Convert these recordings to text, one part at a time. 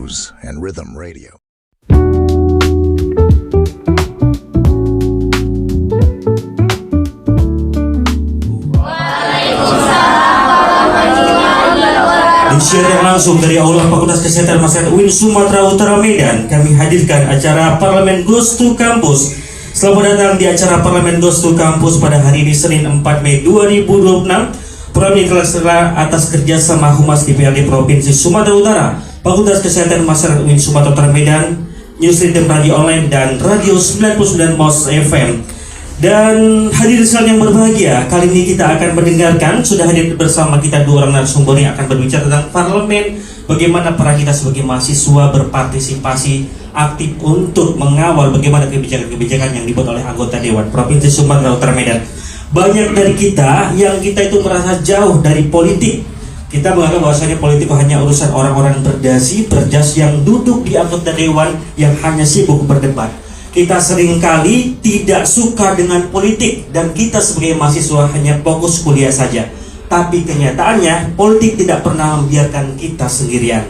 News and Rhythm Radio. Disiarkan langsung dari Aula Fakultas Kesehatan Masyarakat UIN Sumatera Utara Medan, kami hadirkan acara Parlemen Goes to Campus. Selamat datang di acara Parlemen Goes to Campus pada hari ini Senin 4 Mei 2026. Program ini telah atas kerjasama Humas DPRD Provinsi Sumatera Utara, Fakultas Kesehatan Masyarakat UIN Sumatera Utara Medan, News Rhythm Radio Online dan Radio 99 MOS FM. Dan hadirin sekalian yang berbahagia, kali ini kita akan mendengarkan, sudah hadir bersama kita dua orang narasumber yang akan berbicara tentang parlemen, bagaimana peran kita sebagai mahasiswa berpartisipasi aktif untuk mengawal bagaimana kebijakan-kebijakan yang dibuat oleh anggota Dewan Provinsi Sumatera Utara Medan. Banyak dari kita yang kita itu merasa jauh dari politik. Kita menganggap bahwasanya politik hanya urusan orang-orang berdasi, berjas yang duduk di anggota Dewan yang hanya sibuk berdebat. Kita seringkali tidak suka dengan politik dan kita sebagai mahasiswa hanya fokus kuliah saja. Tapi kenyataannya politik tidak pernah membiarkan kita sendirian.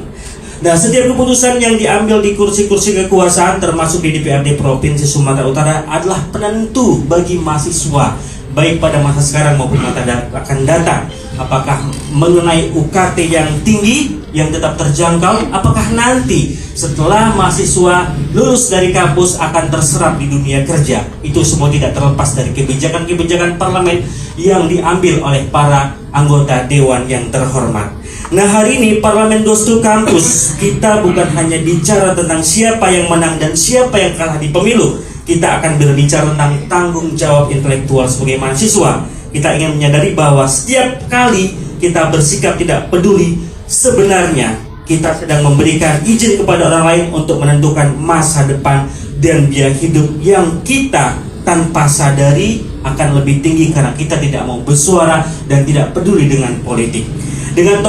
Nah, setiap keputusan yang diambil di kursi-kursi kekuasaan termasuk di DPRD Provinsi Sumatera Utara adalah penentu bagi mahasiswa, baik pada masa sekarang maupun masa akan datang. Apakah mengenai UKT yang tinggi, yang tetap terjangkau, apakah nanti setelah mahasiswa lulus dari kampus akan terserap di dunia kerja. Itu semua tidak terlepas dari kebijakan-kebijakan parlemen yang diambil oleh para anggota dewan yang terhormat. Nah, hari ini Parlemen Goes to Campus, kita bukan hanya bicara tentang siapa yang menang dan siapa yang kalah di pemilu. Kita akan berbicara tentang tanggung jawab intelektual sebagai mahasiswa. Kita ingin menyadari bahwa setiap kali kita bersikap tidak peduli, sebenarnya kita sedang memberikan izin kepada orang lain untuk menentukan masa depan dan biaya hidup yang kita tanpa sadari akan lebih tinggi karena kita tidak mau bersuara dan tidak peduli dengan politik. Dengan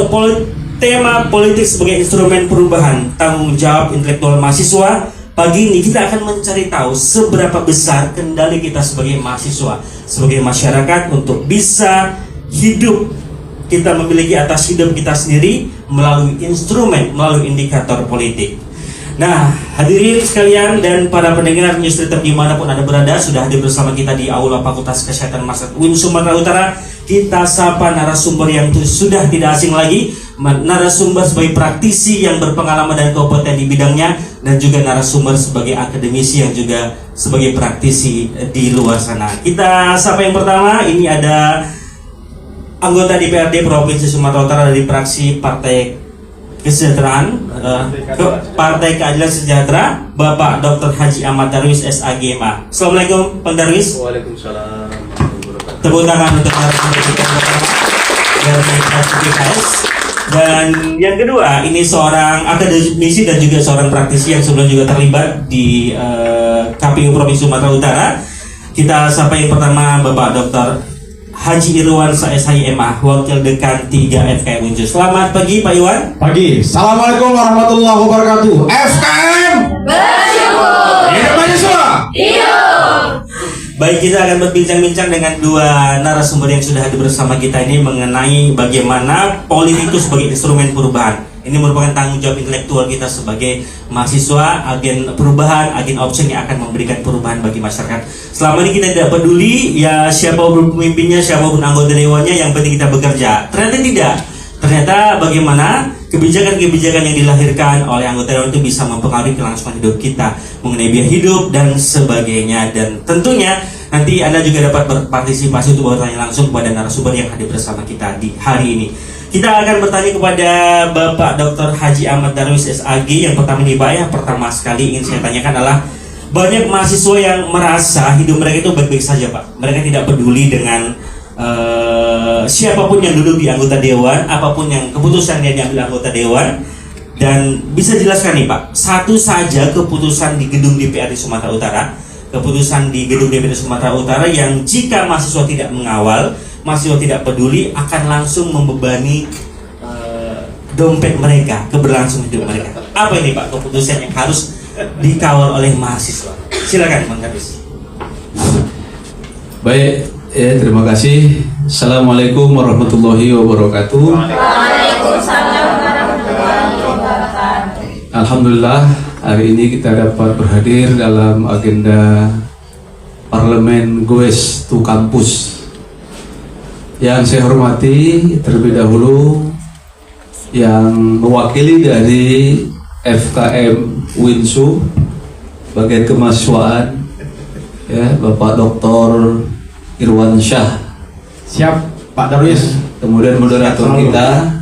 tema politik sebagai instrumen perubahan tanggung jawab intelektual mahasiswa, pagi ini kita akan mencari tahu seberapa besar kendali kita sebagai mahasiswa, sebagai masyarakat untuk bisa hidup. Kita memiliki atas hidup kita sendiri melalui instrumen, melalui indikator politik. Nah, hadirin sekalian dan para pendengar News Rhythm dimanapun Anda berada, sudah hadir bersama kita di Aula Fakultas Kesehatan Masyarakat UIN Sumatera Utara. Kita sapa narasumber yang sudah tidak asing lagi, narasumber sebagai praktisi yang berpengalaman dan kompeten di bidangnya, dan juga narasumber sebagai akademisi yang juga sebagai praktisi di luar sana. Kita sapa yang pertama, ini ada anggota DPRD Provinsi Sumatera Utara dari fraksi Partai Kesejahteraan, Partai Keadilan Sejahtera, Bapak Dr. Haji Ahmad Darwis SAGMA. Assalamualaikum, Pak Darwis. Waalaikumsalam. Tepuk tangan untuk narasumber kita dari fraksi PKS. Dan yang kedua, ini seorang akademisi dan juga seorang praktisi yang sebelumnya juga terlibat di KPU Provinsi Sumatera Utara. Kita sapa yang pertama Bapak Dr. Haji Irwan SHMA, Wakil Dekan 3 FKM Unju. Selamat pagi Pak Iwan. Pagi. Assalamualaikum warahmatullahi wabarakatuh. FKM bersyukur. Hidup mahasiswa. Baik, kita akan berbincang-bincang dengan dua narasumber yang sudah hadir bersama kita ini mengenai bagaimana politik itu sebagai instrumen perubahan. Ini merupakan tanggung jawab intelektual kita sebagai mahasiswa, agen perubahan, agen option yang akan memberikan perubahan bagi masyarakat. Selama ini kita tidak peduli ya siapapun pemimpinnya, siapapun anggota dewannya, yang penting kita bekerja. Ternyata tidak. Ternyata bagaimana kebijakan-kebijakan yang dilahirkan oleh anggota dewan itu bisa mempengaruhi kelangsungan hidup kita, mengenai biaya hidup dan sebagainya. Dan tentunya nanti Anda juga dapat berpartisipasi untuk bertanya langsung kepada narasumber yang hadir bersama kita di hari ini. Kita akan bertanya kepada Bapak Dr. Haji Ahmad Darwis SAG. Yang pertama nih Pak, yang pertama sekali ingin saya tanyakan adalah banyak mahasiswa yang merasa hidup mereka itu baik-baik saja Pak. Mereka tidak peduli dengan siapapun yang duduk di anggota dewan, apapun yang keputusan yang diambil anggota dewan. Dan bisa jelaskan nih Pak, satu saja keputusan di gedung DPRD Sumatera Utara, keputusan di gedung DPRD Sumatera Utara yang jika mahasiswa tidak mengawal, mahasiswa tidak peduli, akan langsung membebani dompet mereka, keberlangsungan hidup mereka. Apa ini Pak keputusan yang harus dikawal oleh mahasiswa? Silakan Bang Darwis. Baik. Terima kasih. Assalamualaikum warahmatullahi wabarakatuh. Waalaikumsalam warahmatullahi wabarakatuh. Alhamdulillah hari ini kita dapat berhadir dalam agenda Parlemen Goes to Campus. Yang saya hormati terlebih dahulu yang mewakili dari FKM Winsu bagian kemahasiswaan, ya, Bapak Dr. Irwan Syah. Siap, Pak Darwis. Kemudian moderator kita,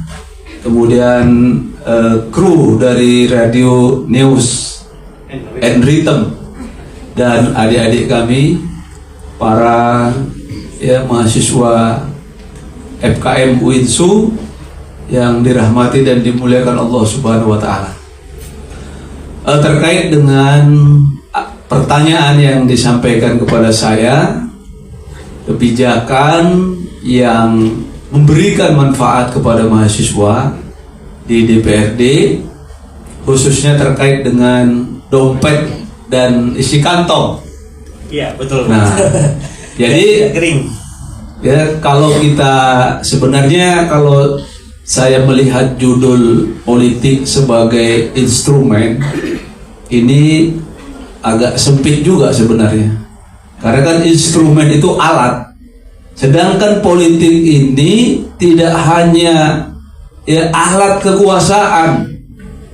kemudian kru dari Radio News and Rhythm, dan adik-adik kami para mahasiswa FKM Winsu yang dirahmati dan dimuliakan Allah Subhanahu wa taala. Terkait dengan pertanyaan yang disampaikan kepada saya, kebijakan yang memberikan manfaat kepada mahasiswa di DPRD, khususnya terkait dengan dompet dan isi kantong. Iya, betul. Nah, jadi kering. ya, kalau kita sebenarnya, kalau saya melihat judul politik sebagai instrumen, ini agak sempit juga sebenarnya. Karena kan instrumen itu alat. Sedangkan politik ini tidak hanya alat kekuasaan,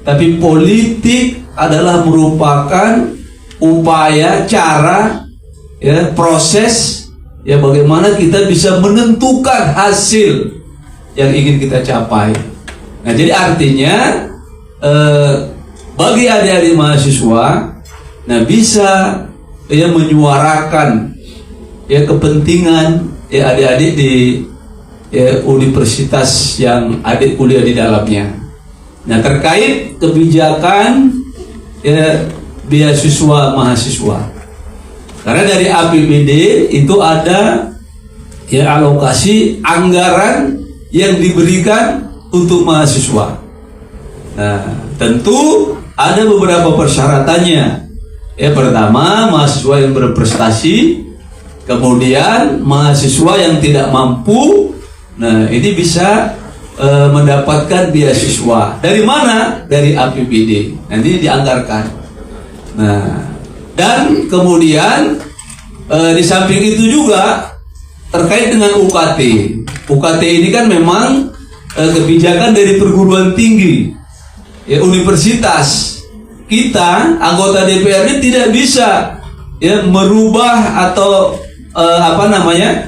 tapi politik adalah merupakan upaya, cara, proses, bagaimana kita bisa menentukan hasil yang ingin kita capai. Nah, jadi artinya bagi adik-adik mahasiswa, bisa menyuarakan kepentingan adik-adik di universitas yang adik kuliah di dalamnya. Nah, terkait kebijakan beasiswa mahasiswa, karena dari APBD itu ada alokasi anggaran yang diberikan untuk mahasiswa. Nah, tentu ada beberapa persyaratannya. Pertama, mahasiswa yang berprestasi, kemudian mahasiswa yang tidak mampu. Nah, ini bisa mendapatkan beasiswa. Dari mana? Dari APBD. Nanti dianggarkan. Nah, dan kemudian di samping itu juga terkait dengan UKT. UKT ini kan memang kebijakan dari perguruan tinggi, universitas. Kita anggota DPRD tidak bisa merubah atau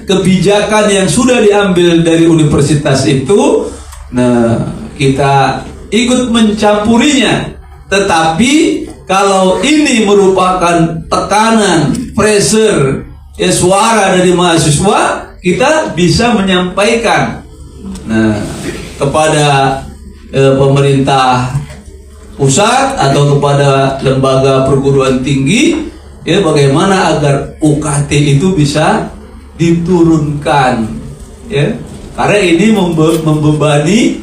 kebijakan yang sudah diambil dari universitas itu. Nah, kita ikut mencampurinya. Tetapi kalau ini merupakan tekanan, pressure, suara dari mahasiswa, kita bisa menyampaikan kepada pemerintah pusat atau kepada lembaga perguruan tinggi, bagaimana agar UKT itu bisa diturunkan, karena ini membebani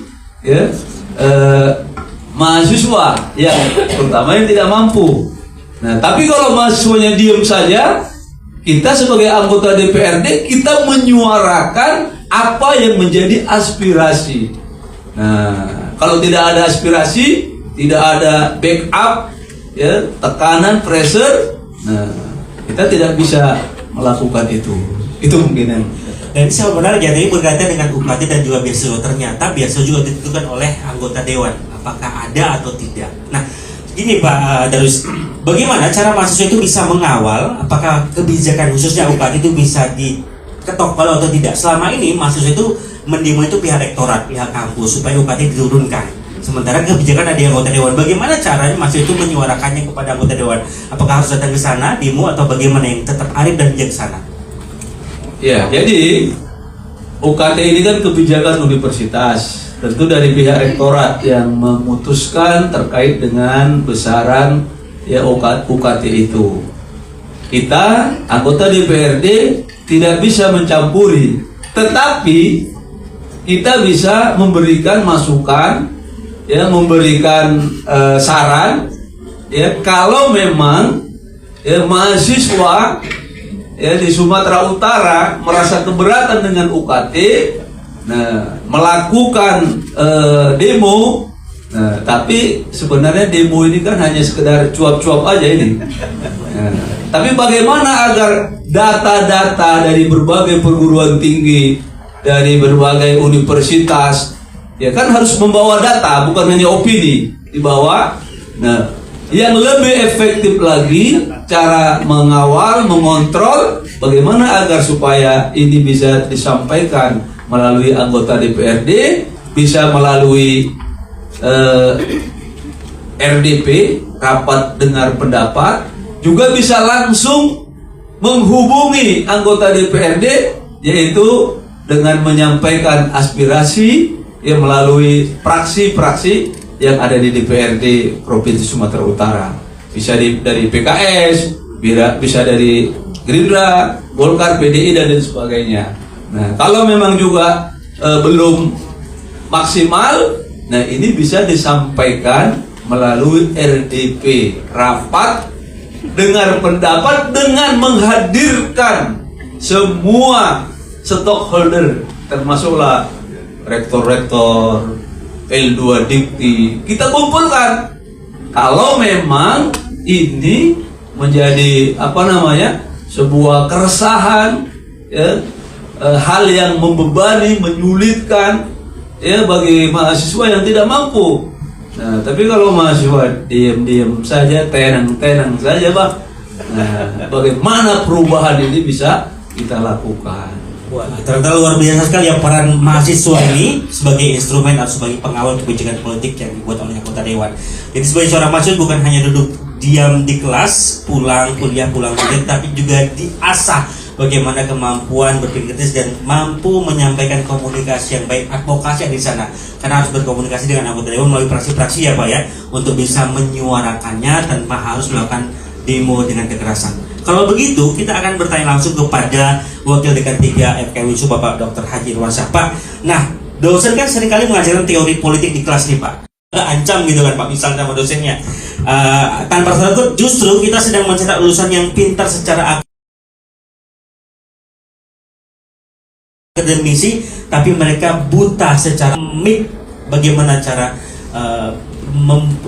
mahasiswa yang terutama yang tidak mampu. Nah, tapi kalau mahasiswanya diam saja, kita sebagai anggota DPRD kita menyuarakan apa yang menjadi aspirasi. Nah, kalau tidak ada aspirasi, tidak ada backup, tekanan, pressure, nah, kita tidak bisa melakukan itu. Itu mungkin yang. Dan sebenarnya ini berkaitan dengan UKT dan juga beasiswa. Ternyata beasiswa juga ditentukan oleh anggota dewan, apakah ada atau tidak. Nah, gini Pak Darwis, bagaimana cara mahasiswa itu bisa mengawal apakah kebijakan khususnya UKT itu bisa diketok palu atau tidak? Selama ini mahasiswa itu mendemo itu pihak rektorat, pihak kampus supaya UKT diturunkan. Sementara kebijakan ada di anggota dewan. Bagaimana caranya mahasiswa itu menyuarakannya kepada anggota dewan? Apakah harus datang ke sana demo atau bagaimana yang tetap arif dan bijaksana? Ya, jadi UKT ini kan kebijakan universitas. Tentu dari pihak rektorat yang memutuskan terkait dengan besaran UKT itu. Kita anggota DPRD tidak bisa mencampuri, tetapi kita bisa memberikan masukan, memberikan saran, kalau memang mahasiswa di Sumatera Utara merasa keberatan dengan UKT, melakukan demo, Nah, tapi sebenarnya demo ini kan hanya sekedar cuap-cuap aja ini. Nah, tapi bagaimana agar data-data dari berbagai perguruan tinggi, dari berbagai universitas, ya kan harus membawa data, bukan hanya opini dibawa. Nah, yang lebih efektif lagi cara mengawal, mengontrol, bagaimana agar supaya ini bisa disampaikan melalui anggota DPRD, bisa melalui RDP, rapat dengar pendapat, juga bisa langsung menghubungi anggota DPRD, yaitu dengan menyampaikan aspirasi yang melalui fraksi-fraksi yang ada di DPRD Provinsi Sumatera Utara. Bisa dari PKS, bisa dari Gerindra, Golkar, PDI, dan lain sebagainya. Nah, kalau memang juga belum maksimal, nah ini bisa disampaikan melalui RDP, rapat dengar pendapat, dengan menghadirkan semua stakeholder, termasuklah rektor-rektor, L2 Dikti, kita kumpulkan. Kalau memang ini menjadi sebuah keresahan, ya, hal yang membebani, menyulitkan, ya, bagi mahasiswa yang tidak mampu. Nah, tapi kalau mahasiswa diam-diam saja, tenang-tenang saja, Pak. Nah, bagaimana perubahan ini bisa kita lakukan? Wah, ternyata luar biasa sekali ya peran mahasiswa ini sebagai instrumen atau sebagai pengawal kebijakan politik yang dibuat oleh anggota dewan. Jadi sebagai seorang mahasiswa bukan hanya duduk diam di kelas, pulang kuliah, tapi juga diasah bagaimana kemampuan berpikir kritis dan mampu menyampaikan komunikasi yang baik, advokasi yang di sana. Karena harus berkomunikasi dengan anggota dewan melalui fraksi-fraksi ya Pak ya, untuk bisa menyuarakannya tanpa harus melakukan demo dengan kekerasan. Kalau begitu, kita akan bertanya langsung kepada Wakil Dekan 3 FKM UNSU Bapak Dr. Haji Irwansyah. Pak, nah dosen kan seringkali mengajarkan teori politik di kelas nih Pak. Ancam gitu kan Pak, misalnya sama dosennya. Tanpa sadar itu justru kita sedang mencetak lulusan yang pintar secara akademisi, tapi mereka buta secara bagaimana cara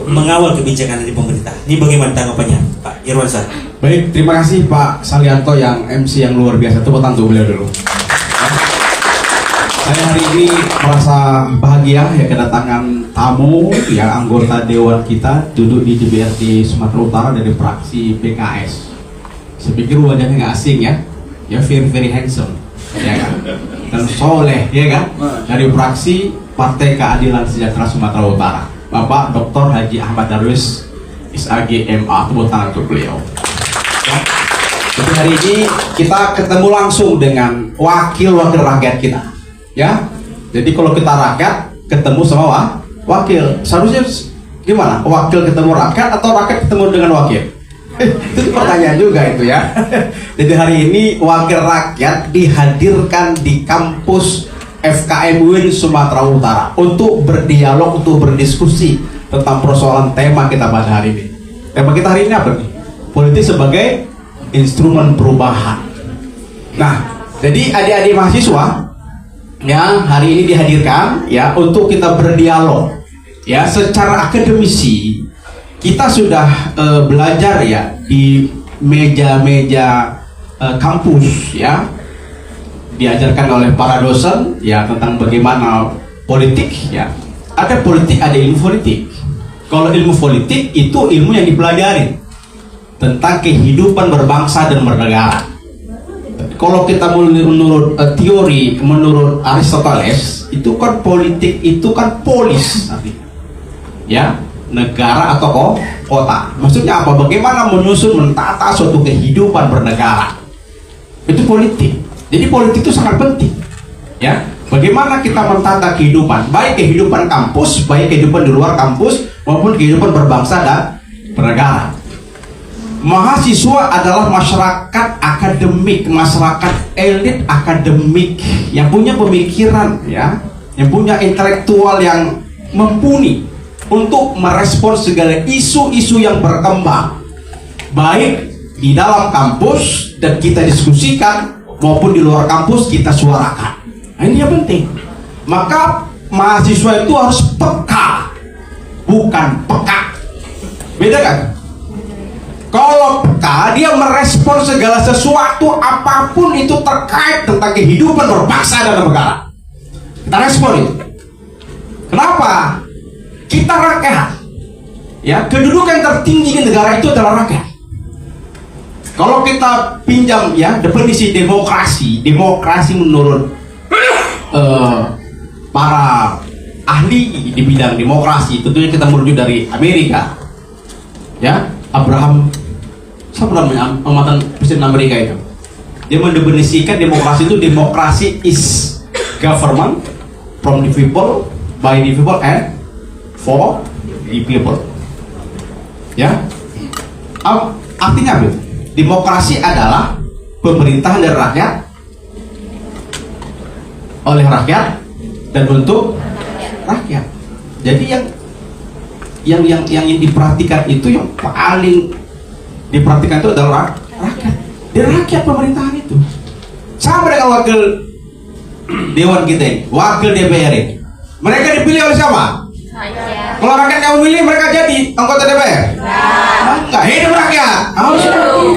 mengawal kebijakan dari pemerintah. Ini bagaimana tanggapannya Pak Irwansyah? Baik, terima kasih Pak Salianto yang MC yang luar biasa. Tepuk tangan beliau dulu. Saya hari ini merasa bahagia ya kedatangan tamu yang anggota dewan kita duduk di DPRD Sumatera Utara dari fraksi PKS. Saya pikir wajahnya nggak asing ya, very handsome, ya kan, dan soleh, ya kan, dari fraksi Partai Keadilan Sejahtera Sumatera Utara, Bapak Dr. Haji Ahmad Darwis SAG MA. Tepuk tangan untuk beliau. Jadi hari ini kita ketemu langsung dengan wakil-wakil rakyat kita, ya. Jadi kalau kita rakyat ketemu sama wakil, seharusnya gimana? Wakil ketemu rakyat atau rakyat ketemu dengan wakil? Itu pertanyaan juga itu ya. Jadi hari ini wakil rakyat dihadirkan di kampus FKM UIN Sumatera Utara untuk berdialog, untuk berdiskusi tentang persoalan tema kita pada hari ini. Tema kita hari ini apa nih? Politik sebagai instrumen perubahan. Nah, jadi adik-adik mahasiswa yang hari ini dihadirkan ya untuk kita berdialog ya secara akademisi. Kita sudah belajar ya di meja-meja kampus ya, diajarkan oleh para dosen ya tentang bagaimana politik ya. Ada politik, ada ilmu politik. Kalau ilmu politik itu ilmu yang dipelajari tentang kehidupan berbangsa dan bernegara. Kalau kita menurut teori, menurut Aristoteles, itu kan politik itu kan polis artinya. Ya, negara atau kota. Maksudnya apa? Bagaimana menyusun, mentata suatu kehidupan bernegara. Itu politik. Jadi politik itu sangat penting. Ya, bagaimana kita mentata kehidupan, baik kehidupan kampus, baik kehidupan di luar kampus, maupun kehidupan berbangsa dan bernegara. Mahasiswa adalah masyarakat akademik, masyarakat elit akademik yang punya pemikiran ya, yang punya intelektual yang mumpuni untuk merespon segala isu-isu yang berkembang baik di dalam kampus dan kita diskusikan maupun di luar kampus kita suarakan. Nah, ini yang penting. Maka mahasiswa itu harus peka bukan peka. Beda kan? Kalau peka, dia merespon segala sesuatu apapun itu terkait tentang kehidupan berbangsa dan negara. Kita respon itu. Kenapa? Kita rakyat. Ya, kedudukan tertinggi di negara itu adalah rakyat. Kalau kita pinjam ya definisi demokrasi menurut para ahli di bidang demokrasi, tentunya kita merujuk dari Amerika. Ya, Abraham, siapa namanya, amatan presiden Amerika itu, dia mendefinisikan demokrasi itu, demokrasi is government from the people, by the people, and for the people. Ya, artinya apa? Demokrasi adalah pemerintahan dari rakyat, oleh rakyat, dan untuk rakyat. Jadi yang diperhatikan itu, yang paling diperhatikan itu adalah rakyat. Dari rakyat pemerintahan itu. Sama dengan wakil dewan kita ini, wakil DPR ini. Mereka dipilih oleh siapa? Kalau rakyat yang memilih, mereka jadi anggota DPR? Enggak, hidup rakyat.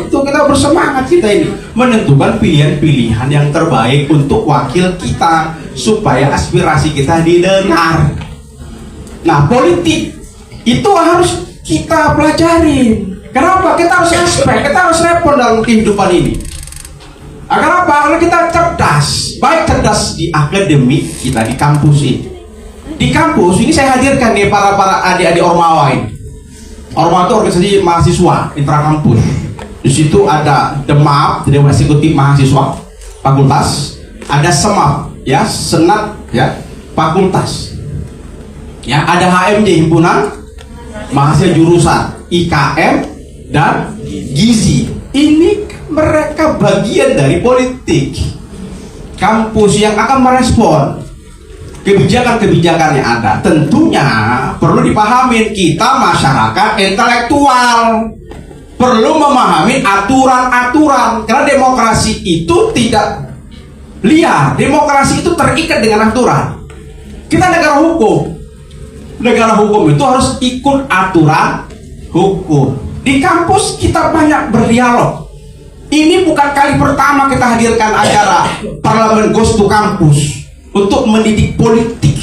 Itu kita bersemangat, kita ini menentukan pilihan-pilihan yang terbaik untuk wakil kita supaya aspirasi kita didengar. Nah, politik itu harus kita pelajarin. Kenapa? Kita harus respect, kita harus respon dalam kehidupan ini. Agar apa? Karena kita cerdas, baik cerdas di akademik kita di kampus ini. Di kampus ini saya hadirkan nih para adik-adik Ormawa ini. Ormawa itu organisasi mahasiswa intrakampus. Di situ ada DEMAP, Dewan Eksekutif Mahasiswa Fakultas, ada SEMAP, ya Senat, ya Fakultas. Ya, ada HMJ, Himpunan Mahasiswa Jurusan IKM dan Gizi. Ini mereka bagian dari politik kampus yang akan merespon kebijakan-kebijakan yang ada. Tentunya perlu dipahami, kita masyarakat intelektual perlu memahami aturan-aturan, karena demokrasi itu tidak liar. Demokrasi itu terikat dengan aturan. Kita negara hukum. Negara hukum itu harus ikut aturan hukum. Di kampus kita banyak berdialog. Ini bukan kali pertama kita hadirkan acara Parlemen Goes to Campus untuk mendidik politik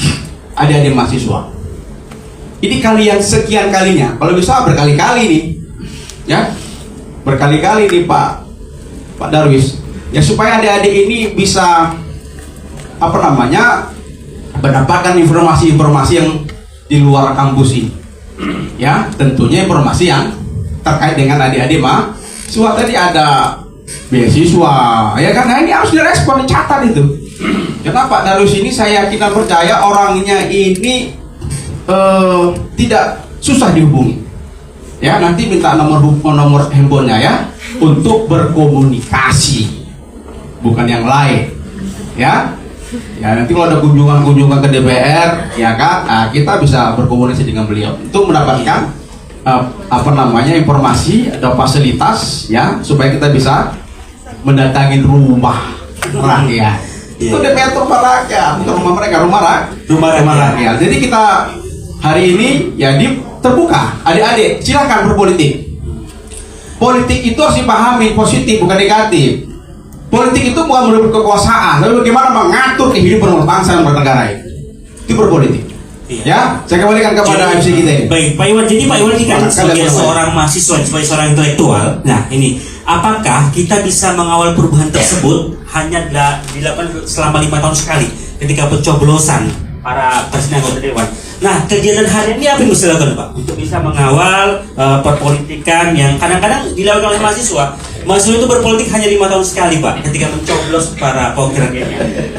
adik-adik mahasiswa. Ini kali yang sekian kalinya. Kalau bisa berkali-kali nih, ya, berkali-kali nih Pak Darwis. Ya, supaya adik-adik ini bisa mendapatkan informasi-informasi yang di luar kampus ini. Ya, tentunya informasi yang terkait dengan adik-adik mahasiswa. Tadi ada beasiswa, ya kan? Nah, ini harus direspon, dicatat itu. Karena Pak Darwis ini saya yakin dan percaya orangnya ini tidak susah dihubungi. Ya, nanti minta nomor handphonenya ya untuk berkomunikasi, bukan yang lain. Ya, nanti kalau ada kunjungan ke DPR, ya kan, nah, kita bisa berkomunikasi dengan beliau untuk mendapatkan informasi atau fasilitas, ya, supaya kita bisa mendatangi rumah rakyat. Itu DPR itu rumah rakyat, bukan rumah mereka, rumah rakyat. Jadi kita hari ini ya terbuka, adik-adik silakan berpolitik. Politik itu harus dipahami positif, bukan negatif. Politik itu bukan merebut kekuasaan, tapi bagaimana mengatur kehidupan bangsa dan bernegara ini. Itu berpolitik. Iya. Ya, saya kembalikan kepada MC kita ini. Baik, Pak Iwan. Jadi Pak Iwan ini kan sebagai seorang mahasiswa, sebagai seorang intelektual. Nah, ini apakah kita bisa mengawal perubahan tersebut hanya dilakukan selama 5 tahun sekali ketika pencoblosan para presiden anggota dewan? Nah, kegiatan harian ini apa yang bisa dilakukan, Pak, untuk bisa mengawal perpolitikan yang kadang-kadang dilakukan oleh mahasiswa? Mahasiswa itu berpolitik hanya 5 tahun sekali, Pak, ketika mencoblos para pokoknya.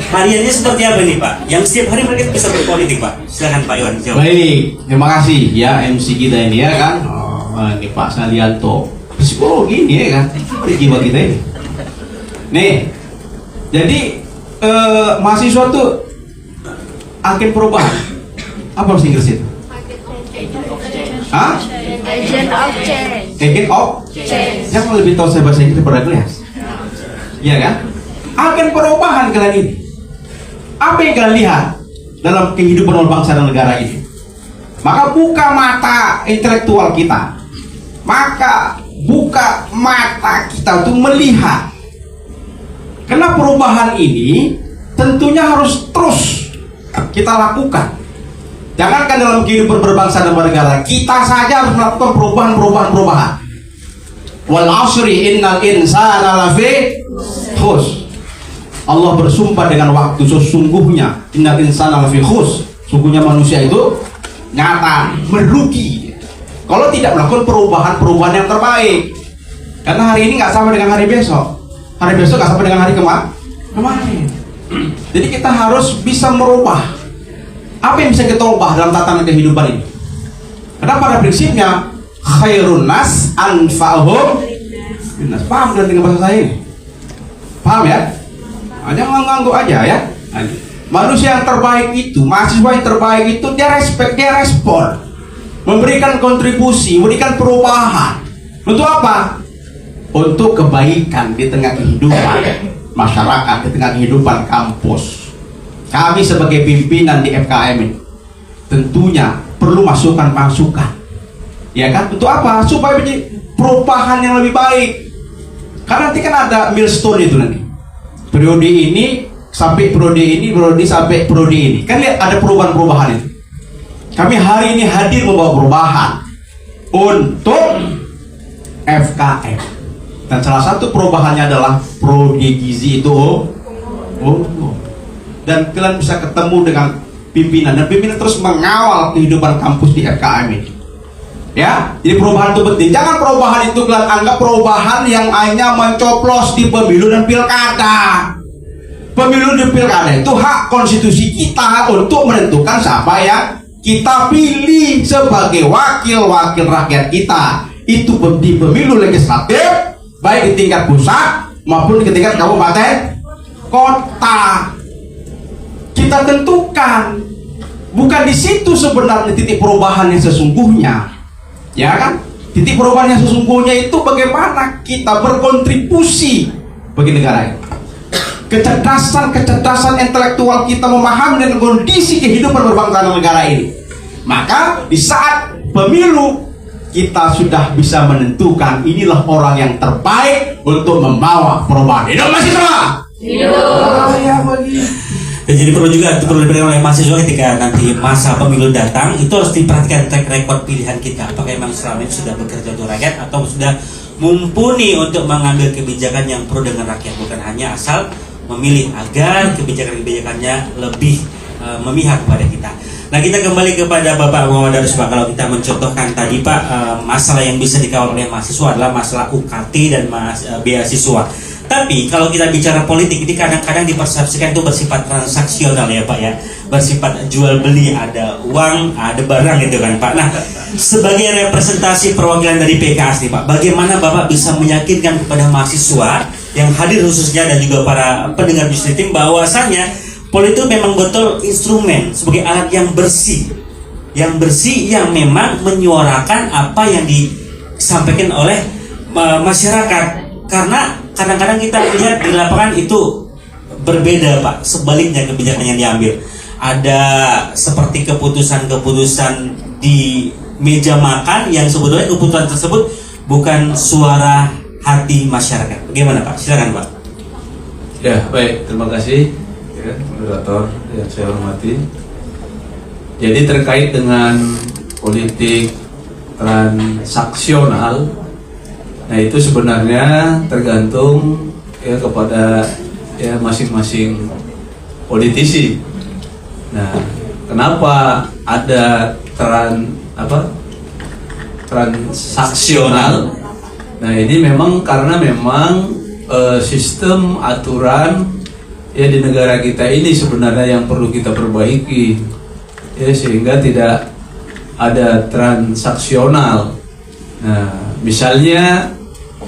Hariannya seperti apa nih, Pak? Yang setiap hari mereka bisa berpolitik, Pak. Silakan Pak Iwan jawab. Baik, terima kasih ya MC kita ini ya kan. Ini Pak Salianto, psikologi ini ya kan, jiwa kita ini. Nih, jadi mahasiswa tuh agen perubahan. Apa bahasa Inggris itu? Hah? Agent of change. Agent of change. Siapa lebih tahu saya bahasa Inggris daripada kalian? Iya kan? Agen perubahan kalian ini. Apa yang kalian lihat dalam kehidupan bangsa dan negara ini? Maka buka mata intelektual kita, maka buka mata kita untuk melihat, karena perubahan ini tentunya harus terus kita lakukan. Jangankan dalam kehidupan berbangsa dan bernegara, kita saja harus melakukan perubahan. Wal asri innal insana lafi khusr. Allah bersumpah dengan waktu, sesungguhnya innal insana lafi khusr, sungguhnya manusia itu nyata merugi kalau tidak melakukan perubahan yang terbaik. Karena hari ini nggak sama dengan hari besok nggak sama dengan hari kemarin. Jadi kita harus bisa merubah. Apa yang bisa kita ubah dalam tatanan kehidupan ini? Karena pada prinsipnya khairun nas anfa'uhum linnas. Paham dengan bahasa saya ini? Paham ya? Jangan ngangguk aja ya. Manusia yang terbaik itu, mahasiswa yang terbaik itu, dia respon, memberikan kontribusi, memberikan perubahan. Untuk apa? Untuk kebaikan di tengah kehidupan masyarakat, di tengah kehidupan kampus. Kami sebagai pimpinan di FKM ini tentunya perlu masukan, ya kan? Untuk apa? Supaya menjadi perubahan yang lebih baik. Karena nanti kan ada milestone itu nanti. Periode ini sampai periode ini, periode sampai periode ini. Kan lihat ada perubahan-perubahan itu. Kami hari ini hadir membawa perubahan untuk FKM. Dan salah satu perubahannya adalah prodi gizi itu. Dan kalian bisa ketemu dengan pimpinan, dan pimpinan terus mengawal kehidupan kampus di FKM ini. Ya, jadi perubahan itu penting. Jangan perubahan itu kalian anggap perubahan yang hanya mencoblos di pemilu dan pilkada. Pemilu dan pilkada itu hak konstitusi kita untuk menentukan siapa yang kita pilih sebagai wakil-wakil rakyat kita. Itu di pemilu legislatif, baik di tingkat pusat maupun di tingkat kabupaten kota. Kita tentukan, bukan di situ sebenarnya titik perubahan yang sesungguhnya. Ya kan? Titik perubahan yang sesungguhnya itu bagaimana kita berkontribusi bagi negara ini. Kecerdasan intelektual kita memahami dan kondisi kehidupan berbangsa dan negara ini. Maka di saat pemilu kita sudah bisa menentukan inilah orang yang terbaik untuk membawa perubahan. Hidup mahasiswa. Jadi perlu diperhatikan oleh mahasiswa ketika nanti masa pemilu datang, itu harus diperhatikan track record pilihan kita. Apakah memang selama ini sudah bekerja untuk rakyat atau sudah mumpuni untuk mengambil kebijakan yang pro dengan rakyat, bukan hanya asal memilih agar kebijakan-kebijakannya lebih memihak kepada kita. Nah, kita kembali kepada Bapak Muhammad Darus, Pak. Kalau kita mencontohkan tadi, Pak, masalah yang bisa dikawal oleh mahasiswa adalah masalah UKT dan beasiswa. Tapi kalau kita bicara politik, ini kadang-kadang dipersepsikan itu bersifat transaksional ya Pak ya, bersifat jual beli, ada uang, ada barang gitu kan Pak. Nah, sebagai representasi perwakilan dari PKS nih Pak, bagaimana Bapak bisa meyakinkan kepada mahasiswa yang hadir khususnya dan juga para pendengar Justru Tim bahwasanya politik itu memang betul instrumen sebagai alat yang bersih yang memang menyuarakan apa yang disampaikan oleh masyarakat. Karena kadang-kadang kita melihat di lapangan itu berbeda Pak, sebaliknya kebijakan yang diambil. Ada seperti keputusan-keputusan di meja makan yang sebetulnya keputusan tersebut bukan suara hati masyarakat. Bagaimana Pak? Silakan Pak. Ya, baik, terima kasih ya, moderator yang saya hormati. Jadi terkait dengan politik transaksional, nah itu sebenarnya tergantung ya kepada ya masing-masing politisi. Nah, kenapa ada transaksional? Nah, ini memang karena memang sistem aturan ya di negara kita ini sebenarnya yang perlu kita perbaiki ya, sehingga tidak ada transaksional. Nah, misalnya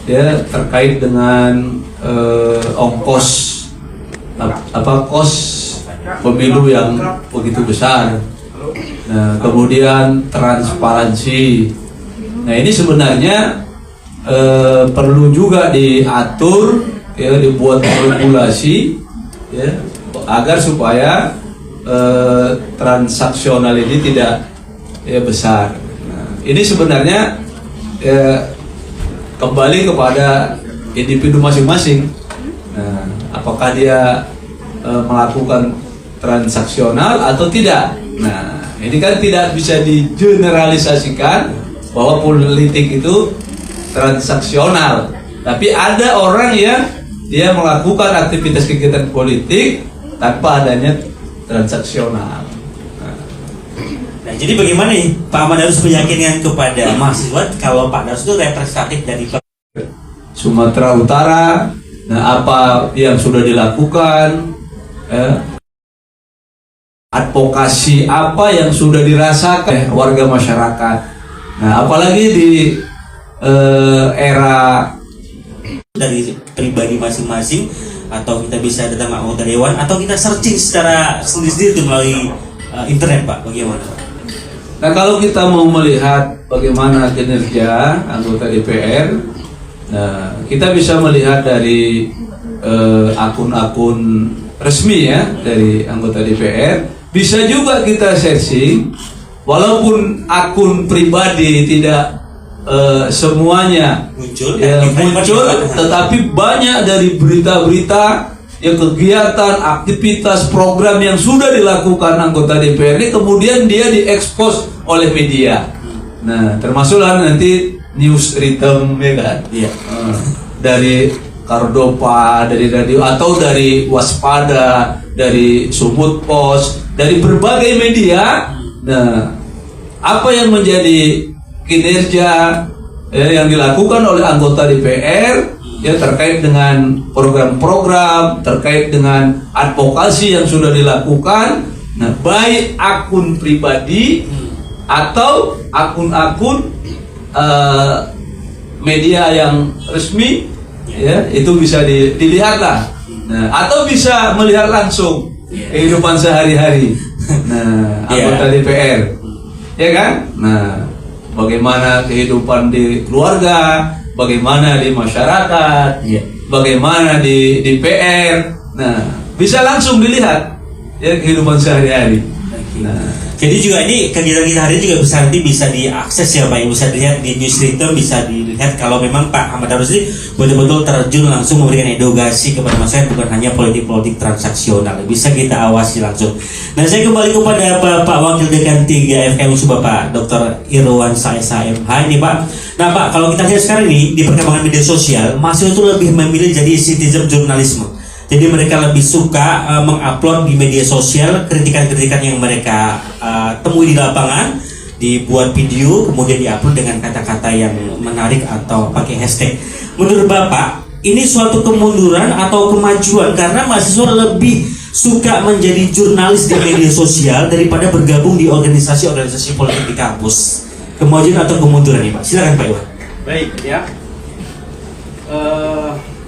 ya terkait dengan ongkos kos pemilu yang begitu besar. Nah, kemudian transparansi. Nah, ini sebenarnya perlu juga diatur ya, dibuat regulasi ya agar supaya transaksional ini tidak ya besar. Nah, ini sebenarnya kembali kepada individu masing-masing. Nah, apakah dia melakukan transaksional atau tidak? Nah, ini kan tidak bisa digeneralisasikan bahwa politik itu transaksional. Tapi ada orang yang dia melakukan aktivitas kegiatan politik tanpa adanya transaksional. Nah, jadi bagaimana nih Pak Ahmad harus meyakinkan kepada mahasiswa kalau Pak Darus itu representatif dari Sumatera Utara, nah apa yang sudah dilakukan, advokasi apa yang sudah dirasakan warga masyarakat. Nah, apalagi di era dari pribadi masing-masing, atau kita bisa datang ke anggota dewan, atau kita searching secara sendiri-sendiri melalui internet, Pak, bagaimana? Nah, kalau kita mau melihat bagaimana kinerja anggota DPR, nah, kita bisa melihat dari akun-akun resmi ya dari anggota DPR. Bisa juga kita searching, walaupun akun pribadi tidak semuanya muncul, tetapi banyak dari berita-berita yang kegiatan, aktivitas, program yang sudah dilakukan anggota DPR ini kemudian dia diekspos oleh media. Nah, termasuklah nanti news rhythm ya kan? Iya. Dari Kardopa, dari radio atau dari Waspada, dari Sumut Pos, dari berbagai media. Nah, apa yang menjadi kinerja yang dilakukan oleh anggota DPR ya terkait dengan program-program, terkait dengan advokasi yang sudah dilakukan. Nah, baik akun pribadi atau akun-akun media yang resmi ya itu bisa dilihat lah. Nah, atau bisa melihat langsung kehidupan sehari-hari anggota DPR ya kan. Nah, bagaimana kehidupan di keluarga, bagaimana di masyarakat, bagaimana di DPR. Nah, bisa langsung dilihat ya kehidupan sehari-hari. Nah, jadi juga ini kegiatan kita hari ini juga bisa diakses ya Pak, bisa dilihat di news rhythm, bisa dilihat kalau memang Pak Ahmad Darus ini betul-betul terjun langsung memberikan edukasi kepada masyarakat, bukan hanya politik-politik transaksional, bisa kita awasi langsung. Nah, saya kembali kepada Pak Wakil Dekan 3 FKM Bapak Dr. Irwan SHM. Ini Pak. Nah Pak, kalau kita lihat sekarang ini di perkembangan media sosial, mahasiswa itu lebih memilih jadi citizen jurnalisme. Jadi mereka lebih suka mengupload di media sosial kritikan-kritikan yang mereka temui di lapangan, dibuat video, kemudian diupload dengan kata-kata yang menarik atau pakai hashtag. Menurut Bapak, ini suatu kemunduran atau kemajuan karena mahasiswa lebih suka menjadi jurnalis di media sosial daripada bergabung di organisasi-organisasi politik di kampus. Kemajuan atau kemunduran nih Pak? Silakan Pak Iwan. Baik ya.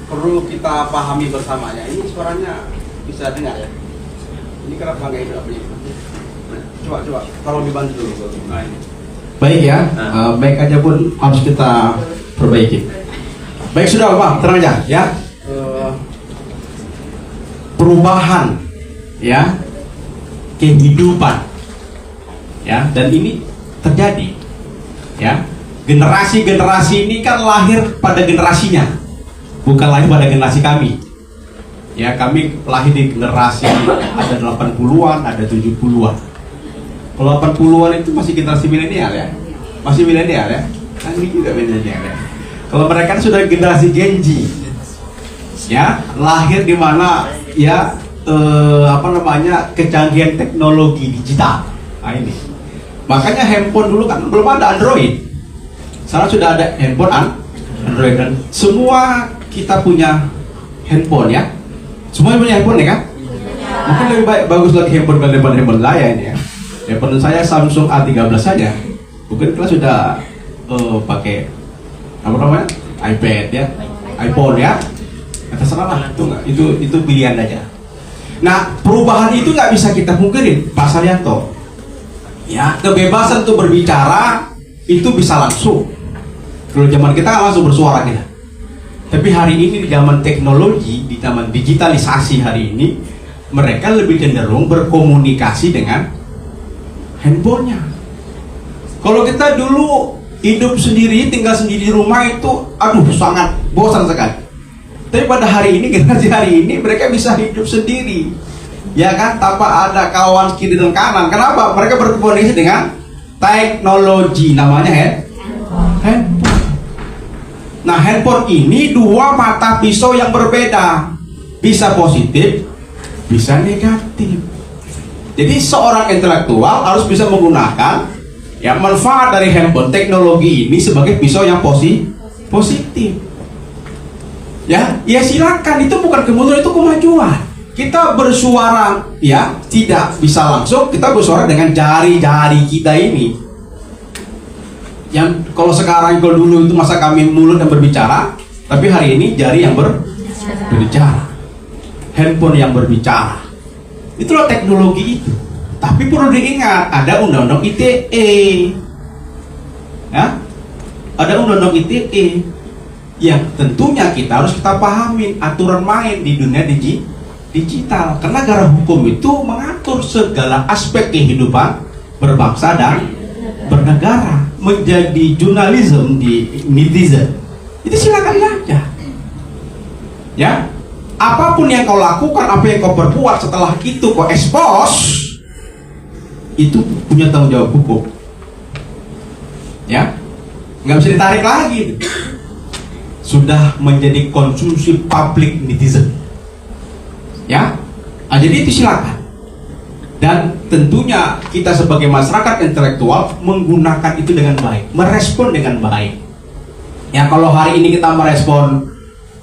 Perlu kita pahami bersamanya. Ini suaranya bisa dengar ya. Ini kenapa nggak hidup ini? Coba kalau dibantu dulu. Nah, ini. Baik ya. Baik aja pun harus kita perbaiki. Baik sudah Pak, tenang aja ya. Perubahan ya, kehidupan ya, dan ini terjadi ya. Generasi ini kan lahir pada generasinya, bukan lahir pada generasi kami ya. Kami lahir di generasi ada 80-an, ada 70-an. Kalau 80-an itu masih generasi milenial ya, masih milenial ya, kan ini juga milenial ya. Kalau mereka sudah generasi Gen Z ya, lahir di mana ya kecanggihan teknologi digital. Nah ini makanya handphone dulu kan belum ada Android, sekarang sudah ada handphone Android, dan semua kita punya handphone ya, semuanya punya handphone ya kan. Mungkin lebih bagus lagi handphone daripada handphone lain ya. Handphone saya Samsung A13 saja, mungkin kita sudah pakai iPad ya, iPhone ya, terserah lah, itu pilihan aja. Nah, perubahan itu nggak bisa kita pungkirin Pak Saryanto ya. Kebebasan untuk berbicara itu bisa langsung. Kalau zaman kita langsung bersuara kita. Tapi hari ini di zaman teknologi, di zaman digitalisasi hari ini, mereka lebih cenderung berkomunikasi dengan handphonenya. Kalau kita dulu hidup sendiri, tinggal sendiri di rumah itu, aduh sangat bosan sekali. Tapi pada hari ini, generasi hari ini, mereka bisa hidup sendiri, ya kan, tanpa ada kawan kiri dan kanan. Kenapa? Mereka berkomunikasi dengan teknologi, namanya handphone. Nah, handphone ini dua mata pisau yang berbeda, bisa positif, bisa negatif. Jadi seorang intelektual harus bisa menggunakan ya manfaat dari handphone teknologi ini sebagai pisau yang positif. Ya silakan, itu bukan kemunduran, itu kemajuan. Kita bersuara ya tidak bisa langsung, kita bersuara dengan jari-jari kita ini. Yang kalau sekarang, kalau dulu itu masa kami mulut yang berbicara, tapi hari ini jari yang berbicara, handphone yang berbicara. Itulah teknologi itu. Tapi perlu diingat, ada undang-undang ITE, ya, ada undang-undang ITE yang tentunya kita pahami aturan main di dunia digital. Karena negara hukum itu mengatur segala aspek kehidupan berbangsa dan bernegara. Menjadi jurnalisme di netizen, itu silakan aja, ya. Apapun yang kau lakukan, apa yang kau perbuat, setelah itu kau expose, itu punya tanggung jawab hukum, ya, nggak bisa ditarik lagi. Sudah menjadi konsumsi publik netizen, ya. Jadi itu silakan. Dan tentunya kita sebagai masyarakat intelektual menggunakan itu dengan baik, merespon dengan baik. Ya, kalau hari ini kita merespon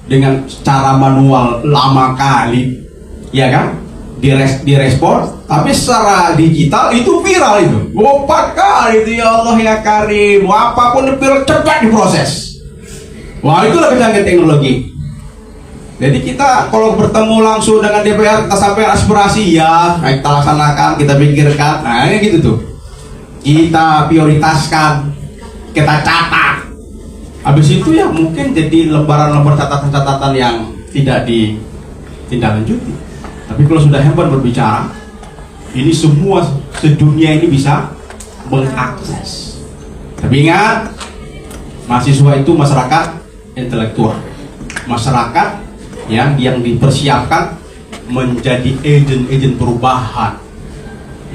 dengan cara manual lama kali, ya kan, direspon, tapi secara digital itu viral itu, 4 kali itu, ya Allah ya Karim, apapun viral cepat diproses. Wah, itulah kecanggihan teknologi. Jadi kita kalau bertemu langsung dengan DPR, kita sampaikan aspirasi, ya kita laksanakan, kita pikirkan, nah ini gitu tuh, kita prioritaskan, kita catat. Habis itu ya mungkin jadi lembaran-lembaran catatan-catatan yang tidak ditindaklanjuti. Tapi kalau sudah handphone berbicara, ini semua sedunia ini bisa mengakses. Tapi ingat, mahasiswa itu masyarakat intelektual, masyarakat yang dipersiapkan menjadi agen-agen perubahan,